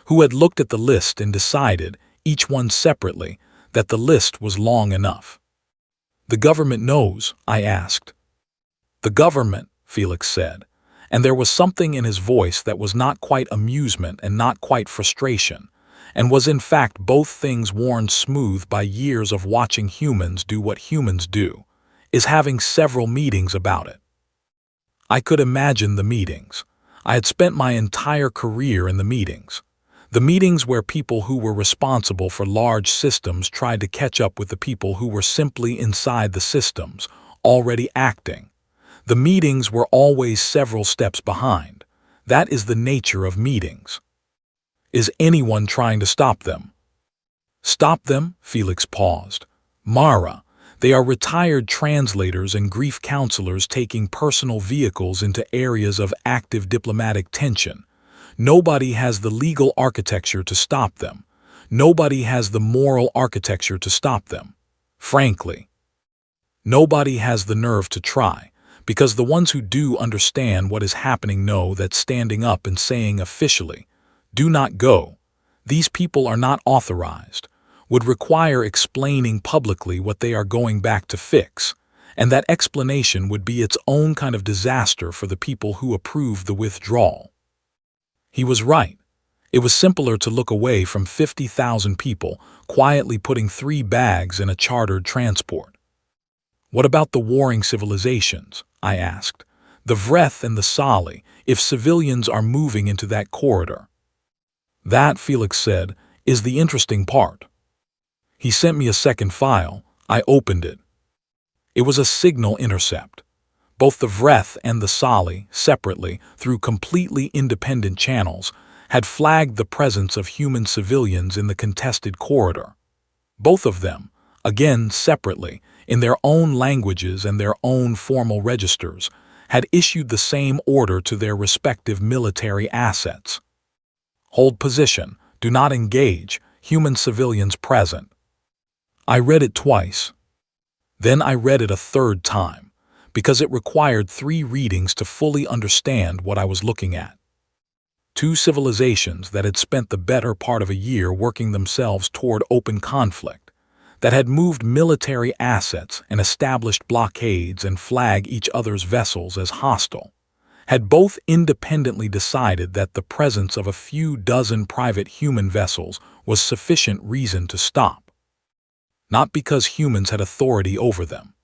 who had looked at the list and decided, each one separately, that the list was long enough. "The government knows?" I asked. "The government," Felix said, and there was something in his voice that was not quite amusement and not quite frustration, and was in fact both things worn smooth by years of watching humans do what humans do, is having several meetings about it. I could imagine the meetings. I had spent my entire career in the meetings. The meetings where people who were responsible for large systems tried to catch up with the people who were simply inside the systems, already acting. The meetings were always several steps behind. That is the nature of meetings. Is anyone trying to stop them? Stop them? Felix paused. Mara, they are retired translators and grief counselors taking personal vehicles into areas of active diplomatic tension. Nobody has the legal architecture to stop them. Nobody has the moral architecture to stop them. Frankly, nobody has the nerve to try, because the ones who do understand what is happening know that standing up and saying officially, "Do not go, these people are not authorized," would require explaining publicly what they are going back to fix, and that explanation would be its own kind of disaster for the people who approved the withdrawal. He was right. It was simpler to look away from 50,000 people quietly putting 3 bags in a chartered transport. What about the warring civilizations? I asked. The Vreth and the Sali, if civilians are moving into that corridor. That, Felix said, is the interesting part. He sent me a second file. I opened it. It was a signal intercept. Both the Vreth and the Sali, separately, through completely independent channels, had flagged the presence of human civilians in the contested corridor. Both of them, again separately, in their own languages and their own formal registers, had issued the same order to their respective military assets. Hold position, do not engage, human civilians present. I read it twice. Then I read it a third time, because it required 3 readings to fully understand what I was looking at. 2 civilizations that had spent the better part of a year working themselves toward open conflict, that had moved military assets and established blockades and flagged each other's vessels as hostile, had both independently decided that the presence of a few dozen private human vessels was sufficient reason to stop. Not because humans had authority over them,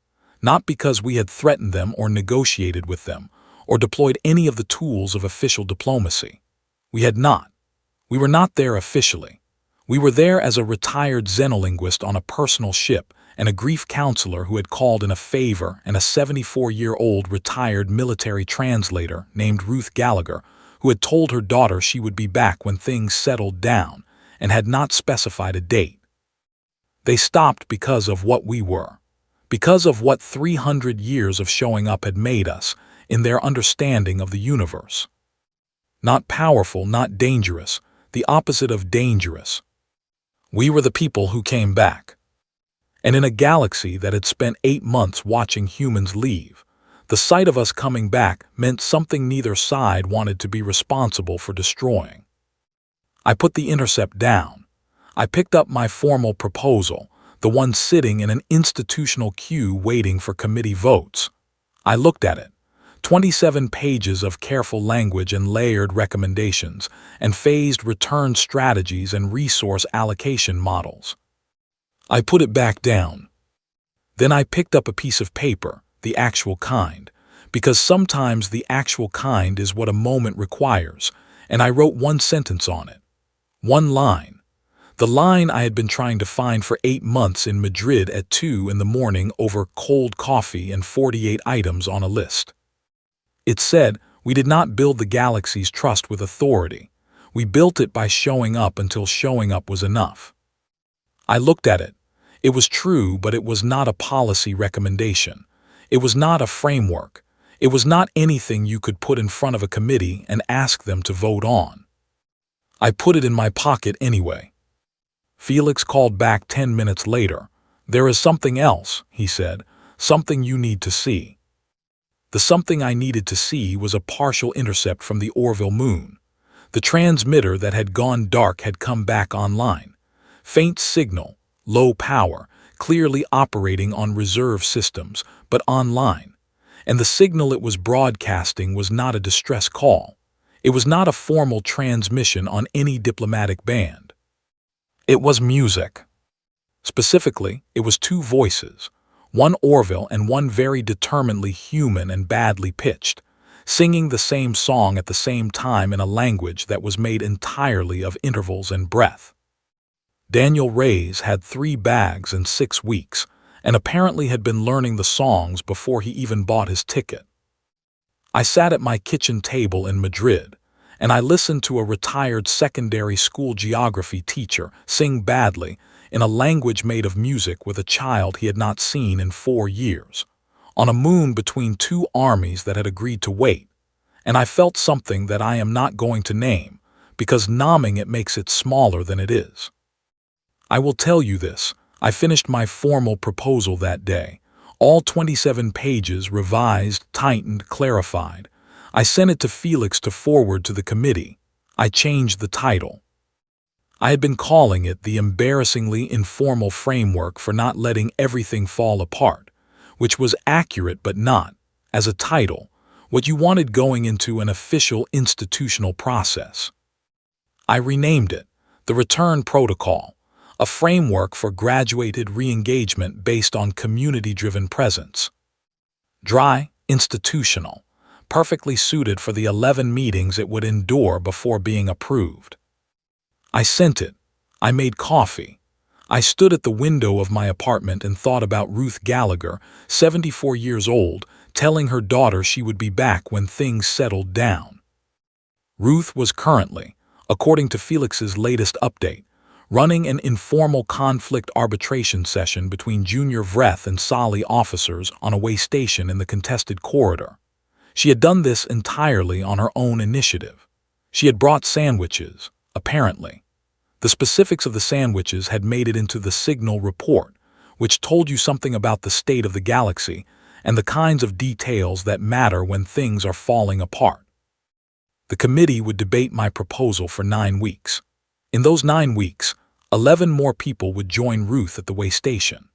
not because we had threatened them or negotiated with them, or deployed any of the tools of official diplomacy. We had not. We were not there officially. We were there as a retired xenolinguist on a personal ship and a grief counselor who had called in a favor, and a 74-year-old retired military translator named Ruth Gallagher who had told her daughter she would be back when things settled down and had not specified a date. They stopped because of what we were. Because of what 300 years of showing up had made us in their understanding of the universe. Not powerful, not dangerous, the opposite of dangerous. We were the people who came back. And in a galaxy that had spent 8 months watching humans leave, the sight of us coming back meant something neither side wanted to be responsible for destroying. I put the intercept down. I picked up my formal proposal, the one sitting in an institutional queue waiting for committee votes. I looked at it. 27 pages of careful language and layered recommendations, and phased return strategies and resource allocation models. I put it back down. Then I picked up a piece of paper, the actual kind, because sometimes the actual kind is what a moment requires, and I wrote 1 sentence on it. 1 line. The line I had been trying to find for 8 months in Madrid at 2 in the morning over cold coffee and 48 items on a list. It said, we did not build the galaxy's trust with authority. We built it by showing up until showing up was enough. I looked at it. It was true, but it was not a policy recommendation. It was not a framework. It was not anything you could put in front of a committee and ask them to vote on. I put it in my pocket anyway. Felix called back 10 minutes later. There is something else, he said, something you need to see. The something I needed to see was a partial intercept from the Orville moon. The transmitter that had gone dark had come back online. Faint signal, low power, clearly operating on reserve systems, but online. And the signal it was broadcasting was not a distress call. It was not a formal transmission on any diplomatic band. It was music. Specifically, it was 2 voices. One Orville and one very determinedly human and badly pitched, singing the same song at the same time in a language that was made entirely of intervals and breath. Daniel Reyes had 3 bags in 6 weeks, and apparently had been learning the songs before he even bought his ticket. I sat at my kitchen table in Madrid, and I listened to a retired secondary school geography teacher sing badly in a language made of music with a child he had not seen in 4 years, on a moon between 2 armies that had agreed to wait, and I felt something that I am not going to name, because naming it makes it smaller than it is. I will tell you this, I finished my formal proposal that day, all 27 pages revised, tightened, clarified. I sent it to Felix to forward to the committee. I changed the title. I had been calling it the embarrassingly informal framework for not letting everything fall apart, which was accurate but not, as a title, what you wanted going into an official institutional process. I renamed it the Return Protocol, a framework for graduated re-engagement based on community-driven presence. Dry, institutional, perfectly suited for the 11 meetings it would endure before being approved. I sent it. I made coffee. I stood at the window of my apartment and thought about Ruth Gallagher, 74 years old, telling her daughter she would be back when things settled down. Ruth was currently, according to Felix's latest update, running an informal conflict arbitration session between Junior Vreth and Sali officers on a way station in the contested corridor. She had done this entirely on her own initiative. She had brought sandwiches, apparently. The specifics of the sandwiches had made it into the Signal report, which told you something about the state of the galaxy and the kinds of details that matter when things are falling apart. The committee would debate my proposal for 9 weeks. In those 9 weeks, 11 more people would join Ruth at the way station.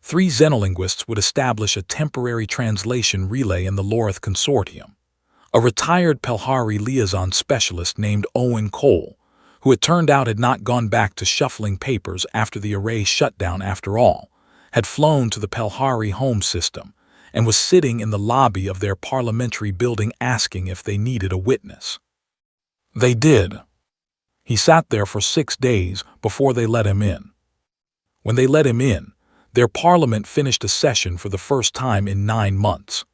3 xenolinguists would establish a temporary translation relay in the Lorith Consortium. A retired Pelhari liaison specialist named Owen Cole, who it turned out had not gone back to shuffling papers after the array shut down after all, had flown to the Pelhari home system and was sitting in the lobby of their parliamentary building asking if they needed a witness. They did. He sat there for 6 days before they let him in. When they let him in, their parliament finished a session for the first time in 9 months.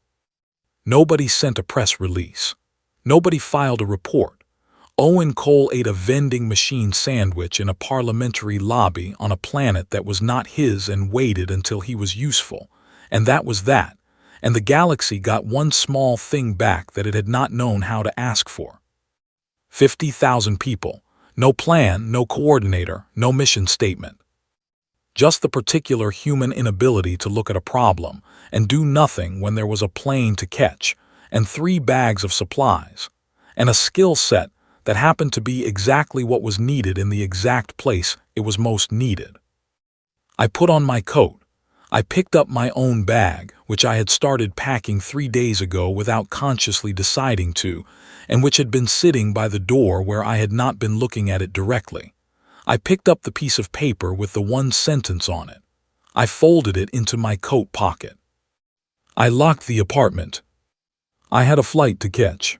Nobody sent a press release. Nobody filed a report. Owen Cole ate a vending machine sandwich in a parliamentary lobby on a planet that was not his and waited until he was useful, and that was that, and the galaxy got one small thing back that it had not known how to ask for. 50,000 people. No plan, no coordinator, no mission statement. Just the particular human inability to look at a problem and do nothing when there was a plane to catch, and 3 bags of supplies, and a skill set that happened to be exactly what was needed in the exact place it was most needed. I put on my coat. I picked up my own bag, which I had started packing 3 days ago without consciously deciding to, and which had been sitting by the door where I had not been looking at it directly. I picked up the piece of paper with the 1 sentence on it. I folded it into my coat pocket. I locked the apartment. I had a flight to catch.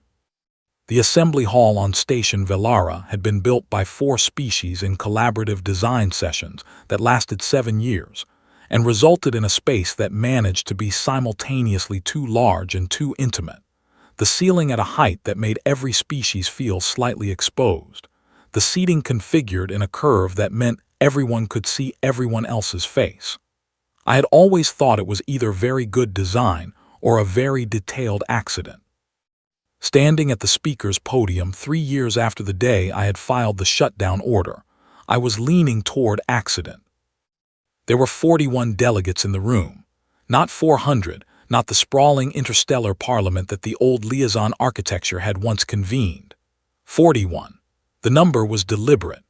The assembly hall on Station Velara had been built by 4 species in collaborative design sessions that lasted 7 years, and resulted in a space that managed to be simultaneously too large and too intimate. The ceiling at a height that made every species feel slightly exposed. The seating configured in a curve that meant everyone could see everyone else's face. I had always thought it was either very good design or a very detailed accident. Standing at the speaker's podium 3 years after the day I had filed the shutdown order, I was leaning toward accident. There were 41 delegates in the room, not 400, not the sprawling interstellar parliament that the old liaison architecture had once convened. 41. The number was deliberate.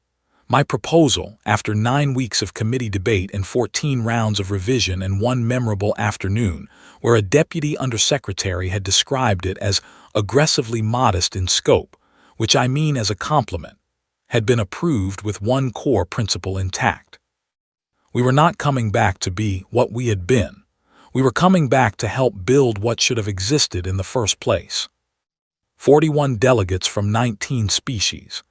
My proposal, after 9 weeks of committee debate and 14 rounds of revision and 1 memorable afternoon, where a deputy undersecretary had described it as aggressively modest in scope, which I mean as a compliment, had been approved with 1 core principle intact. We were not coming back to be what we had been. We were coming back to help build what should have existed in the first place. 41 delegates from 19 species.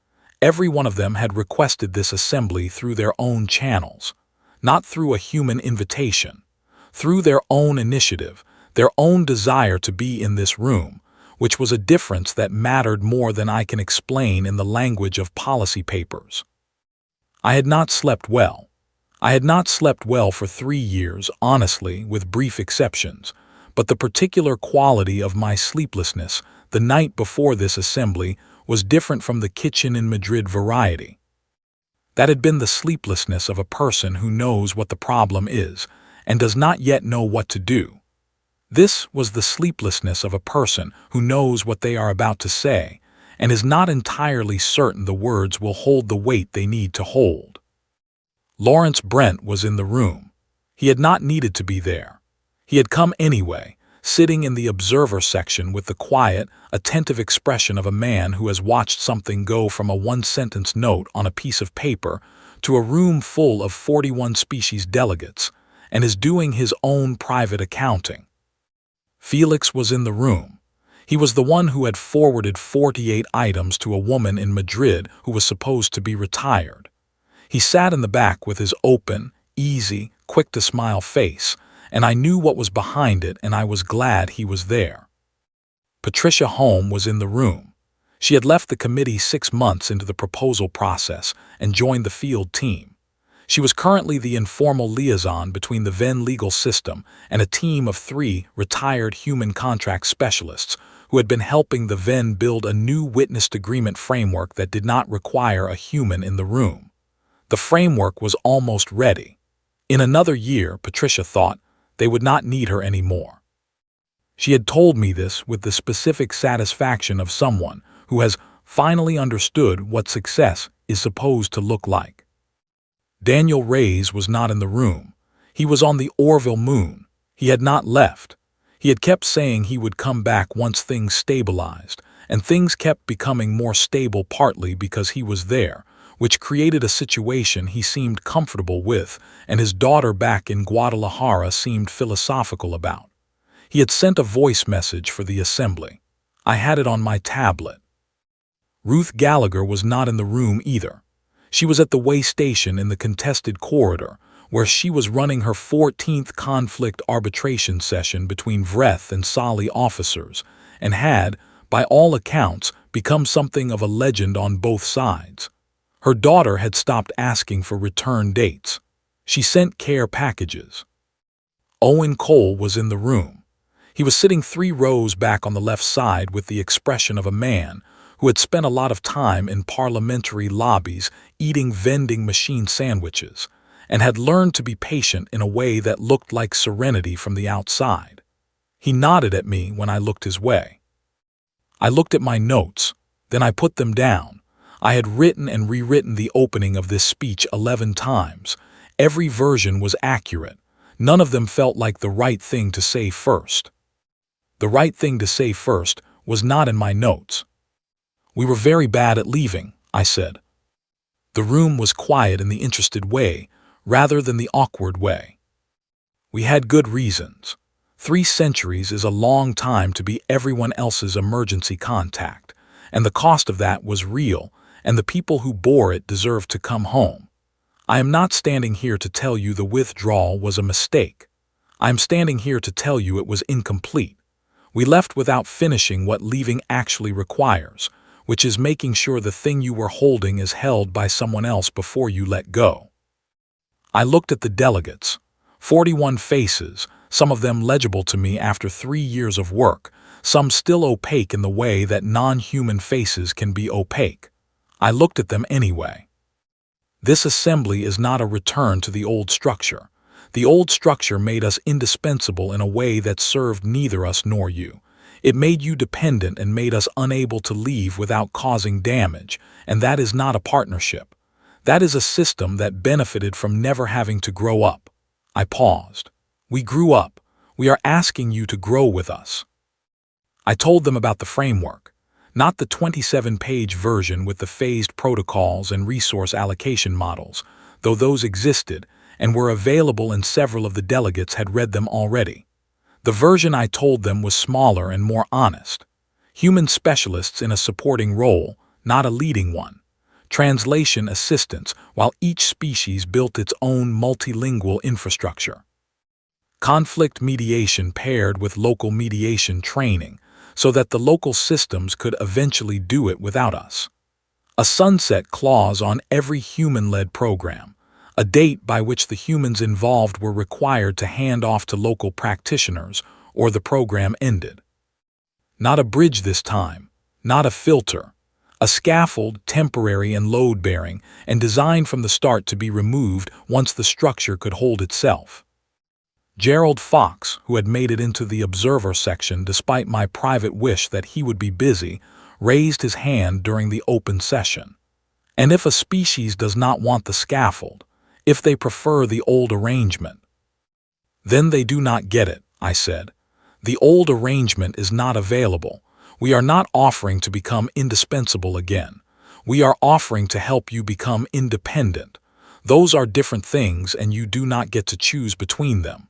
Every one of them had requested this assembly through their own channels, not through a human invitation, through their own initiative, their own desire to be in this room, which was a difference that mattered more than I can explain in the language of policy papers. I had not slept well. I had not slept well for 3 years, honestly, with brief exceptions, but the particular quality of my sleeplessness the night before this assembly was different from the kitchen in Madrid variety. That had been the sleeplessness of a person who knows what the problem is and does not yet know what to do. This was the sleeplessness of a person who knows what they are about to say and is not entirely certain the words will hold the weight they need to hold. Lawrence Brent was in the room. He had not needed to be there. He had come anyway, sitting in the observer section with the quiet, attentive expression of a man who has watched something go from a one-sentence note on a piece of paper to a room full of 41 species delegates and is doing his own private accounting. Felix was in the room. He was the one who had forwarded 48 items to a woman in Madrid who was supposed to be retired. He sat in the back with his open, easy, quick-to-smile face, and I knew what was behind it, and I was glad he was there. Patricia Home was in the room. She had left the committee 6 months into the proposal process and joined the field team. She was currently the informal liaison between the Venn legal system and a team of 3 retired human contract specialists who had been helping the Venn build a new witnessed agreement framework that did not require a human in the room. The framework was almost ready. In another year, Patricia thought, they would not need her anymore. She had told me this with the specific satisfaction of someone who has finally understood what success is supposed to look like. Daniel Reyes was not in the room. He was on the Orville moon. He had not left. He had kept saying he would come back once things stabilized, and things kept becoming more stable partly because he was there, which created a situation he seemed comfortable with, and his daughter back in Guadalajara seemed philosophical about. He had sent a voice message for the assembly. I had it on my tablet. Ruth Gallagher was not in the room either. She was at the way station in the contested corridor, where she was running her 14th conflict arbitration session between Vreth and Sali officers, and had, by all accounts, become something of a legend on both sides. Her daughter had stopped asking for return dates. She sent care packages. Owen Cole was in the room. He was sitting 3 rows back on the left side with the expression of a man who had spent a lot of time in parliamentary lobbies eating vending machine sandwiches, and had learned to be patient in a way that looked like serenity from the outside. He nodded at me when I looked his way. I looked at my notes, then I put them down. I had written and rewritten the opening of this speech 11 times. Every version was accurate. None of them felt like the right thing to say first. The right thing to say first was not in my notes. We were very bad at leaving, I said. The room was quiet in the interested way, rather than the awkward way. We had good reasons. 3 centuries is a long time to be everyone else's emergency contact, and the cost of that was real, and the people who bore it deserved to come home. I am not standing here to tell you the withdrawal was a mistake. I am standing here to tell you it was incomplete. We left without finishing what leaving actually requires, which is making sure the thing you were holding is held by someone else before you let go. I looked at the delegates. 41 faces, some of them legible to me after 3 years of work, some still opaque in the way that non-human faces can be opaque. I looked at them anyway. This assembly is not a return to the old structure. The old structure made us indispensable in a way that served neither us nor you. It made you dependent and made us unable to leave without causing damage, and that is not a partnership. That is a system that benefited from never having to grow up. I paused. We grew up. We are asking you to grow with us. I told them about the framework, not the 27-page version with the phased protocols and resource allocation models, though those existed and were available and several of the delegates had read them already. The version I told them was smaller and more honest. Human specialists in a supporting role, not a leading one. Translation assistants, while each species built its own multilingual infrastructure. Conflict mediation paired with local mediation training, so that the local systems could eventually do it without us. A sunset clause on every human-led program, a date by which the humans involved were required to hand off to local practitioners, or the program ended. Not a bridge this time, not a filter. A scaffold, temporary and load-bearing, and designed from the start to be removed once the structure could hold itself. Gerald Fox, who had made it into the observer section despite my private wish that he would be busy, raised his hand during the open session. And if a species does not want the scaffold, if they prefer the old arrangement, then they do not get it, I said. The old arrangement is not available. We are not offering to become indispensable again. We are offering to help you become independent. Those are different things, and you do not get to choose between them.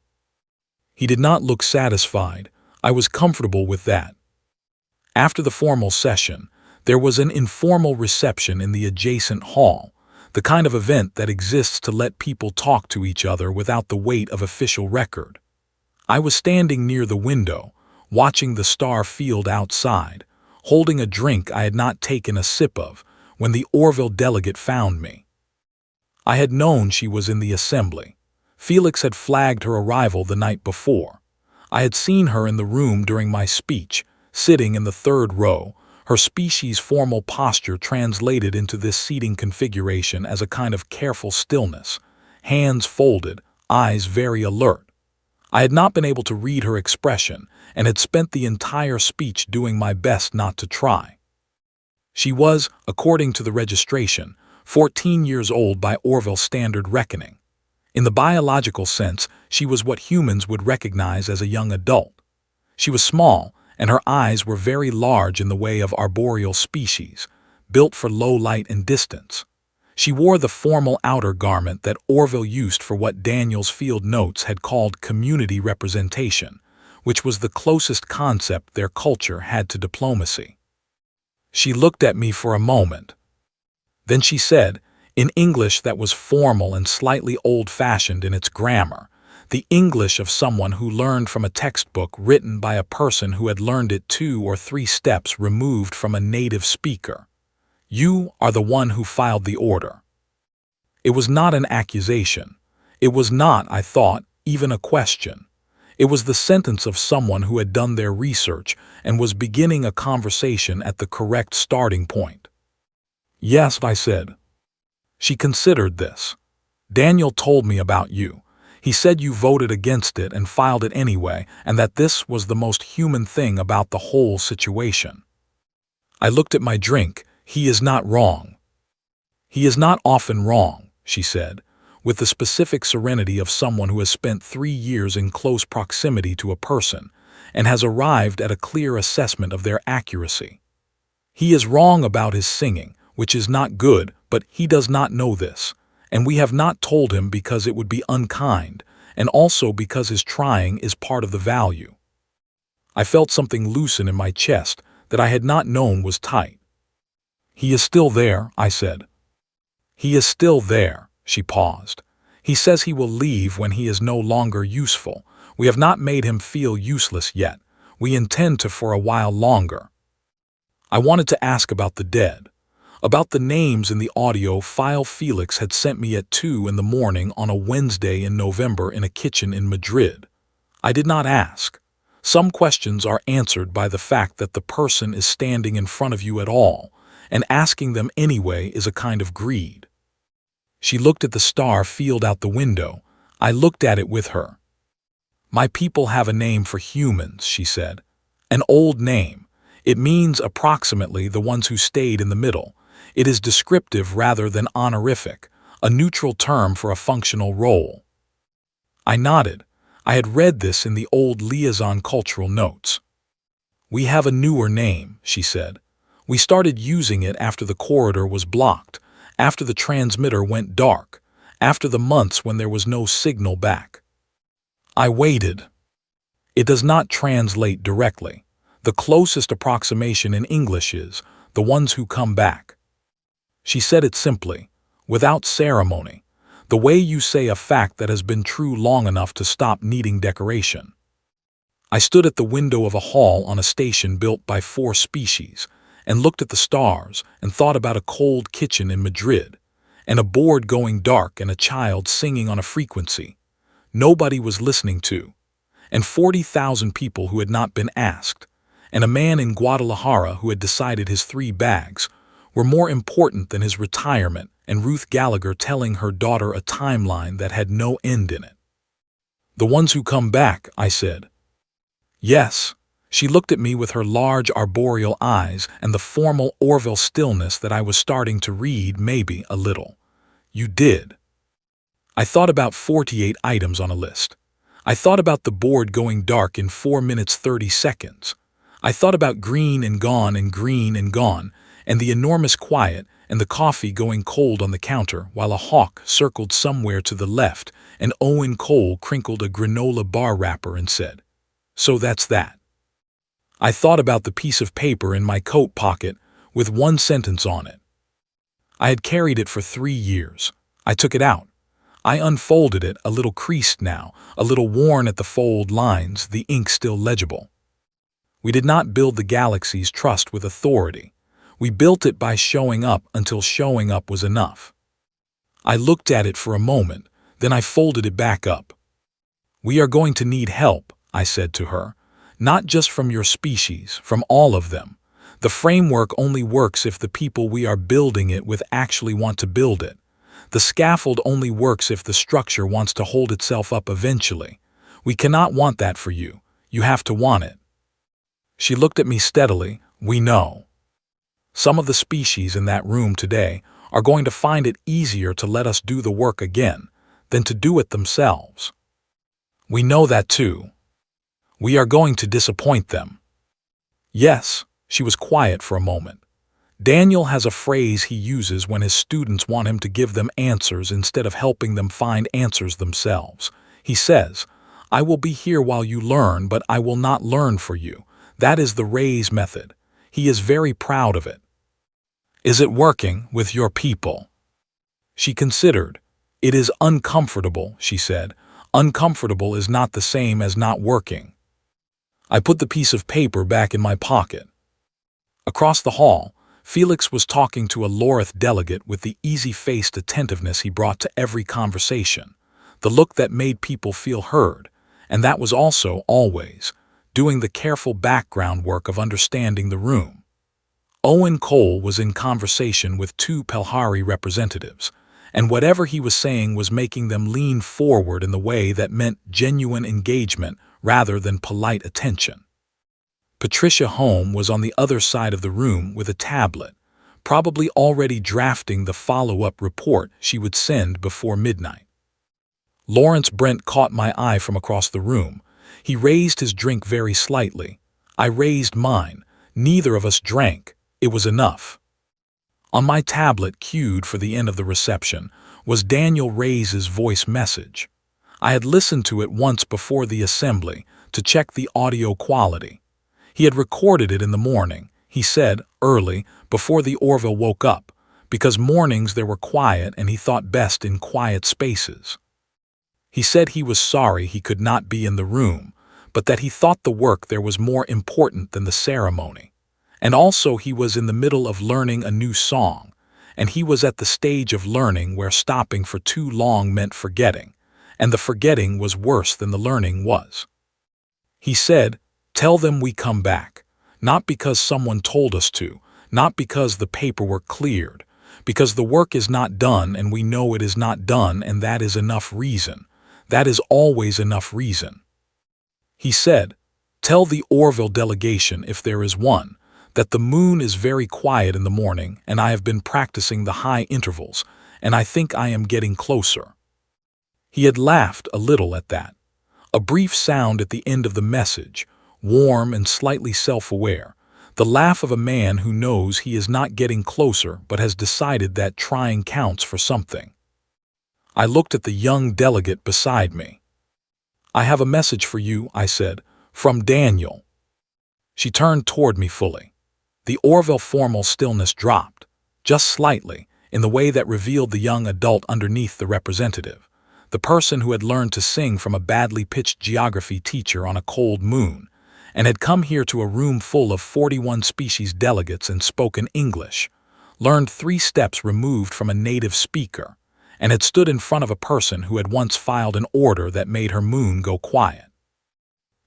He did not look satisfied. I was comfortable with that. After the formal session, there was an informal reception in the adjacent hall, the kind of event that exists to let people talk to each other without the weight of official record. I was standing near the window, watching the star field outside, holding a drink I had not taken a sip of, when the Orville delegate found me. I had known she was in the assembly. Felix had flagged her arrival the night before. I had seen her in the room during my speech, sitting in the third row, her species' formal posture translated into this seating configuration as a kind of careful stillness, hands folded, eyes very alert. I had not been able to read her expression and had spent the entire speech doing my best not to try. She was, according to the registration, 14 years old by Orville standard reckoning. In the biological sense, she was what humans would recognize as a young adult. She was small, and her eyes were very large in the way of arboreal species, built for low light and distance. She wore the formal outer garment that Orville used for what Daniel's field notes had called community representation, which was the closest concept their culture had to diplomacy. She looked at me for a moment. Then she said, in English that was formal and slightly old-fashioned in its grammar, the English of someone who learned from a textbook written by a person who had learned it 2 or 3 steps removed from a native speaker. You are the one who filed the order. It was not an accusation. It was not, I thought, even a question. It was the sentence of someone who had done their research and was beginning a conversation at the correct starting point. Yes, I said. She considered this. Daniel told me about you. He said you voted against it and filed it anyway, and that this was the most human thing about the whole situation. I looked at my drink. He is not wrong. He is not often wrong, she said, with the specific serenity of someone who has spent 3 years in close proximity to a person and has arrived at a clear assessment of their accuracy. He is wrong about his singing, which is not good, but he does not know this, and we have not told him because it would be unkind, and also because his trying is part of the value. I felt something loosen in my chest that I had not known was tight. He is still there, I said. He is still there, she paused. He says he will leave when he is no longer useful. We have not made him feel useless yet. We intend to for a while longer. I wanted to ask about the dead, about the names in the audio file Felix had sent me at 2 in the morning on a Wednesday in November in a kitchen in Madrid. I did not ask. Some questions are answered by the fact that the person is standing in front of you at all, and asking them anyway is a kind of greed. She looked at the star field out the window. I looked at it with her. My people have a name for humans, she said. An old name. It means approximately the ones who stayed in the middle. It is descriptive rather than honorific, a neutral term for a functional role. I nodded. I had read this in the old liaison cultural notes. We have a newer name, she said. We started using it after the corridor was blocked, after the transmitter went dark, after the months when there was no signal back. I waited. It does not translate directly. The closest approximation in English is the ones who come back. She said it simply, without ceremony, the way you say a fact that has been true long enough to stop needing decoration. I stood at the window of a hall on a station built by 4 species and looked at the stars and thought about a cold kitchen in Madrid and a board going dark and a child singing on a frequency nobody was listening to, and 40,000 people who had not been asked, and a man in Guadalajara who had decided his 3 bags were more important than his retirement, and Ruth Gallagher telling her daughter a timeline that had no end in it. The ones who come back, I said. Yes. She looked at me with her large arboreal eyes and the formal Orville stillness that I was starting to read maybe a little. You did. I thought about 48 items on a list. I thought about the board going dark in 4 minutes 30 seconds. I thought about green and gone and green and gone, and the enormous quiet and the coffee going cold on the counter while a hawk circled somewhere to the left and Owen Cole crinkled a granola bar wrapper and said, "So that's that." I thought about the piece of paper in my coat pocket with 1 sentence on it. I had carried it for 3 years. I took it out. I unfolded it, a little creased now, a little worn at the fold lines, the ink still legible. We did not build the galaxy's trust with authority. We built it by showing up until showing up was enough. I looked at it for a moment, then I folded it back up. We are going to need help, I said to her, not just from your species, from all of them. The framework only works if the people we are building it with actually want to build it. The scaffold only works if the structure wants to hold itself up eventually. We cannot want that for you. You have to want it. She looked at me steadily. We know. Some of the species in that room today are going to find it easier to let us do the work again than to do it themselves. We know that too. We are going to disappoint them. Yes, she was quiet for a moment. Daniel has a phrase he uses when his students want him to give them answers instead of helping them find answers themselves. He says, "I will be here while you learn, but I will not learn for you." That is the Ray's method. He is very proud of it. Is it working with your people? She considered. It is uncomfortable, she said. Uncomfortable is not the same as not working. I put the piece of paper back in my pocket. Across the hall, Felix was talking to a Lorith delegate with the easy-faced attentiveness he brought to every conversation, the look that made people feel heard, and that was also, always, doing the careful background work of understanding the room. Owen Cole was in conversation with 2 Pelhari representatives, and whatever he was saying was making them lean forward in the way that meant genuine engagement rather than polite attention. Patricia Home was on the other side of the room with a tablet, probably already drafting the follow-up report she would send before midnight. Lawrence Brent caught my eye from across the room. He raised his drink very slightly. I raised mine. Neither of us drank. It was enough. On my tablet, cued for the end of the reception, was Daniel Ray's voice message. I had listened to it once before the assembly to check the audio quality. He had recorded it in the morning, he said, early, before the Orville woke up, because mornings there were quiet and he thought best in quiet spaces. He said he was sorry he could not be in the room, but that he thought the work there was more important than the ceremony. And also he was in the middle of learning a new song, and he was at the stage of learning where stopping for too long meant forgetting, and the forgetting was worse than the learning was. He said, "Tell them we come back, not because someone told us to, not because the paperwork cleared, because the work is not done and we know it is not done, and that is enough reason. That is always enough reason." He said, "Tell the Orville delegation, if there is one, that the moon is very quiet in the morning and I have been practicing the high intervals, and I think I am getting closer." He had laughed a little at that. A brief sound at the end of the message, warm and slightly self-aware, the laugh of a man who knows he is not getting closer but has decided that trying counts for something. I looked at the young delegate beside me. "I have a message for you," I said, "from Daniel." She turned toward me fully. The Orville formal stillness dropped, just slightly, in the way that revealed the young adult underneath the representative, the person who had learned to sing from a badly pitched geography teacher on a cold moon, and had come here to a room full of 41 species delegates and spoken English, learned 3 steps removed from a native speaker, and had stood in front of a person who had once filed an order that made her moon go quiet.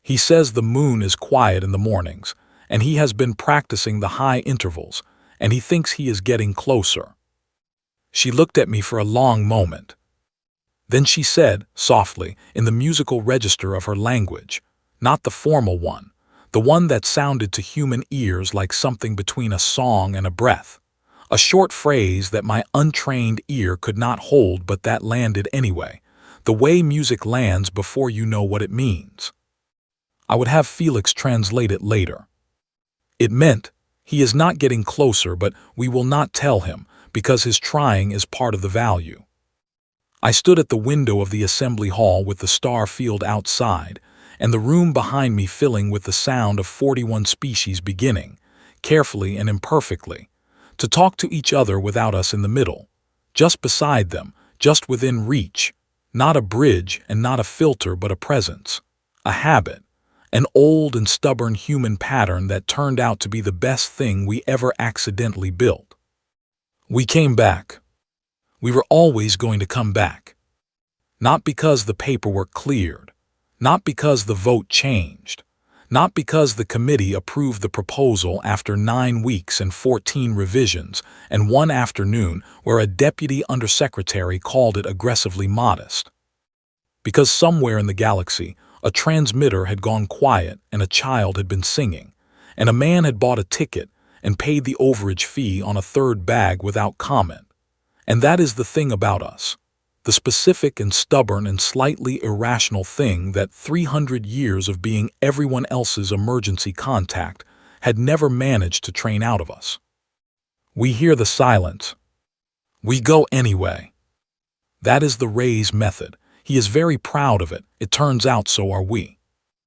He says the moon is quiet in the mornings, and he has been practicing the high intervals, and he thinks he is getting closer. She looked at me for a long moment. Then she said, softly, in the musical register of her language, not the formal one, the one that sounded to human ears like something between a song and a breath, a short phrase that my untrained ear could not hold but that landed anyway, the way music lands before you know what it means. I would have Felix translate it later. It meant, he is not getting closer, but we will not tell him, because his trying is part of the value. I stood at the window of the assembly hall with the star field outside, and the room behind me filling with the sound of 41 species beginning, carefully and imperfectly, to talk to each other without us in the middle, just beside them, just within reach, not a bridge and not a filter but a presence, a habit, an old and stubborn human pattern that turned out to be the best thing we ever accidentally built. We came back. We were always going to come back. Not because the paperwork cleared, not because the vote changed, not because the committee approved the proposal after 9 weeks and 14 revisions and one afternoon where a deputy undersecretary called it aggressively modest. Because somewhere in the galaxy, a transmitter had gone quiet and a child had been singing, and a man had bought a ticket and paid the overage fee on a 3rd bag without comment. And that is the thing about us, the specific and stubborn and slightly irrational thing that 300 years of being everyone else's emergency contact had never managed to train out of us. We hear the silence. We go anyway. That is the Ray's method. He is very proud of it. It turns out so are we.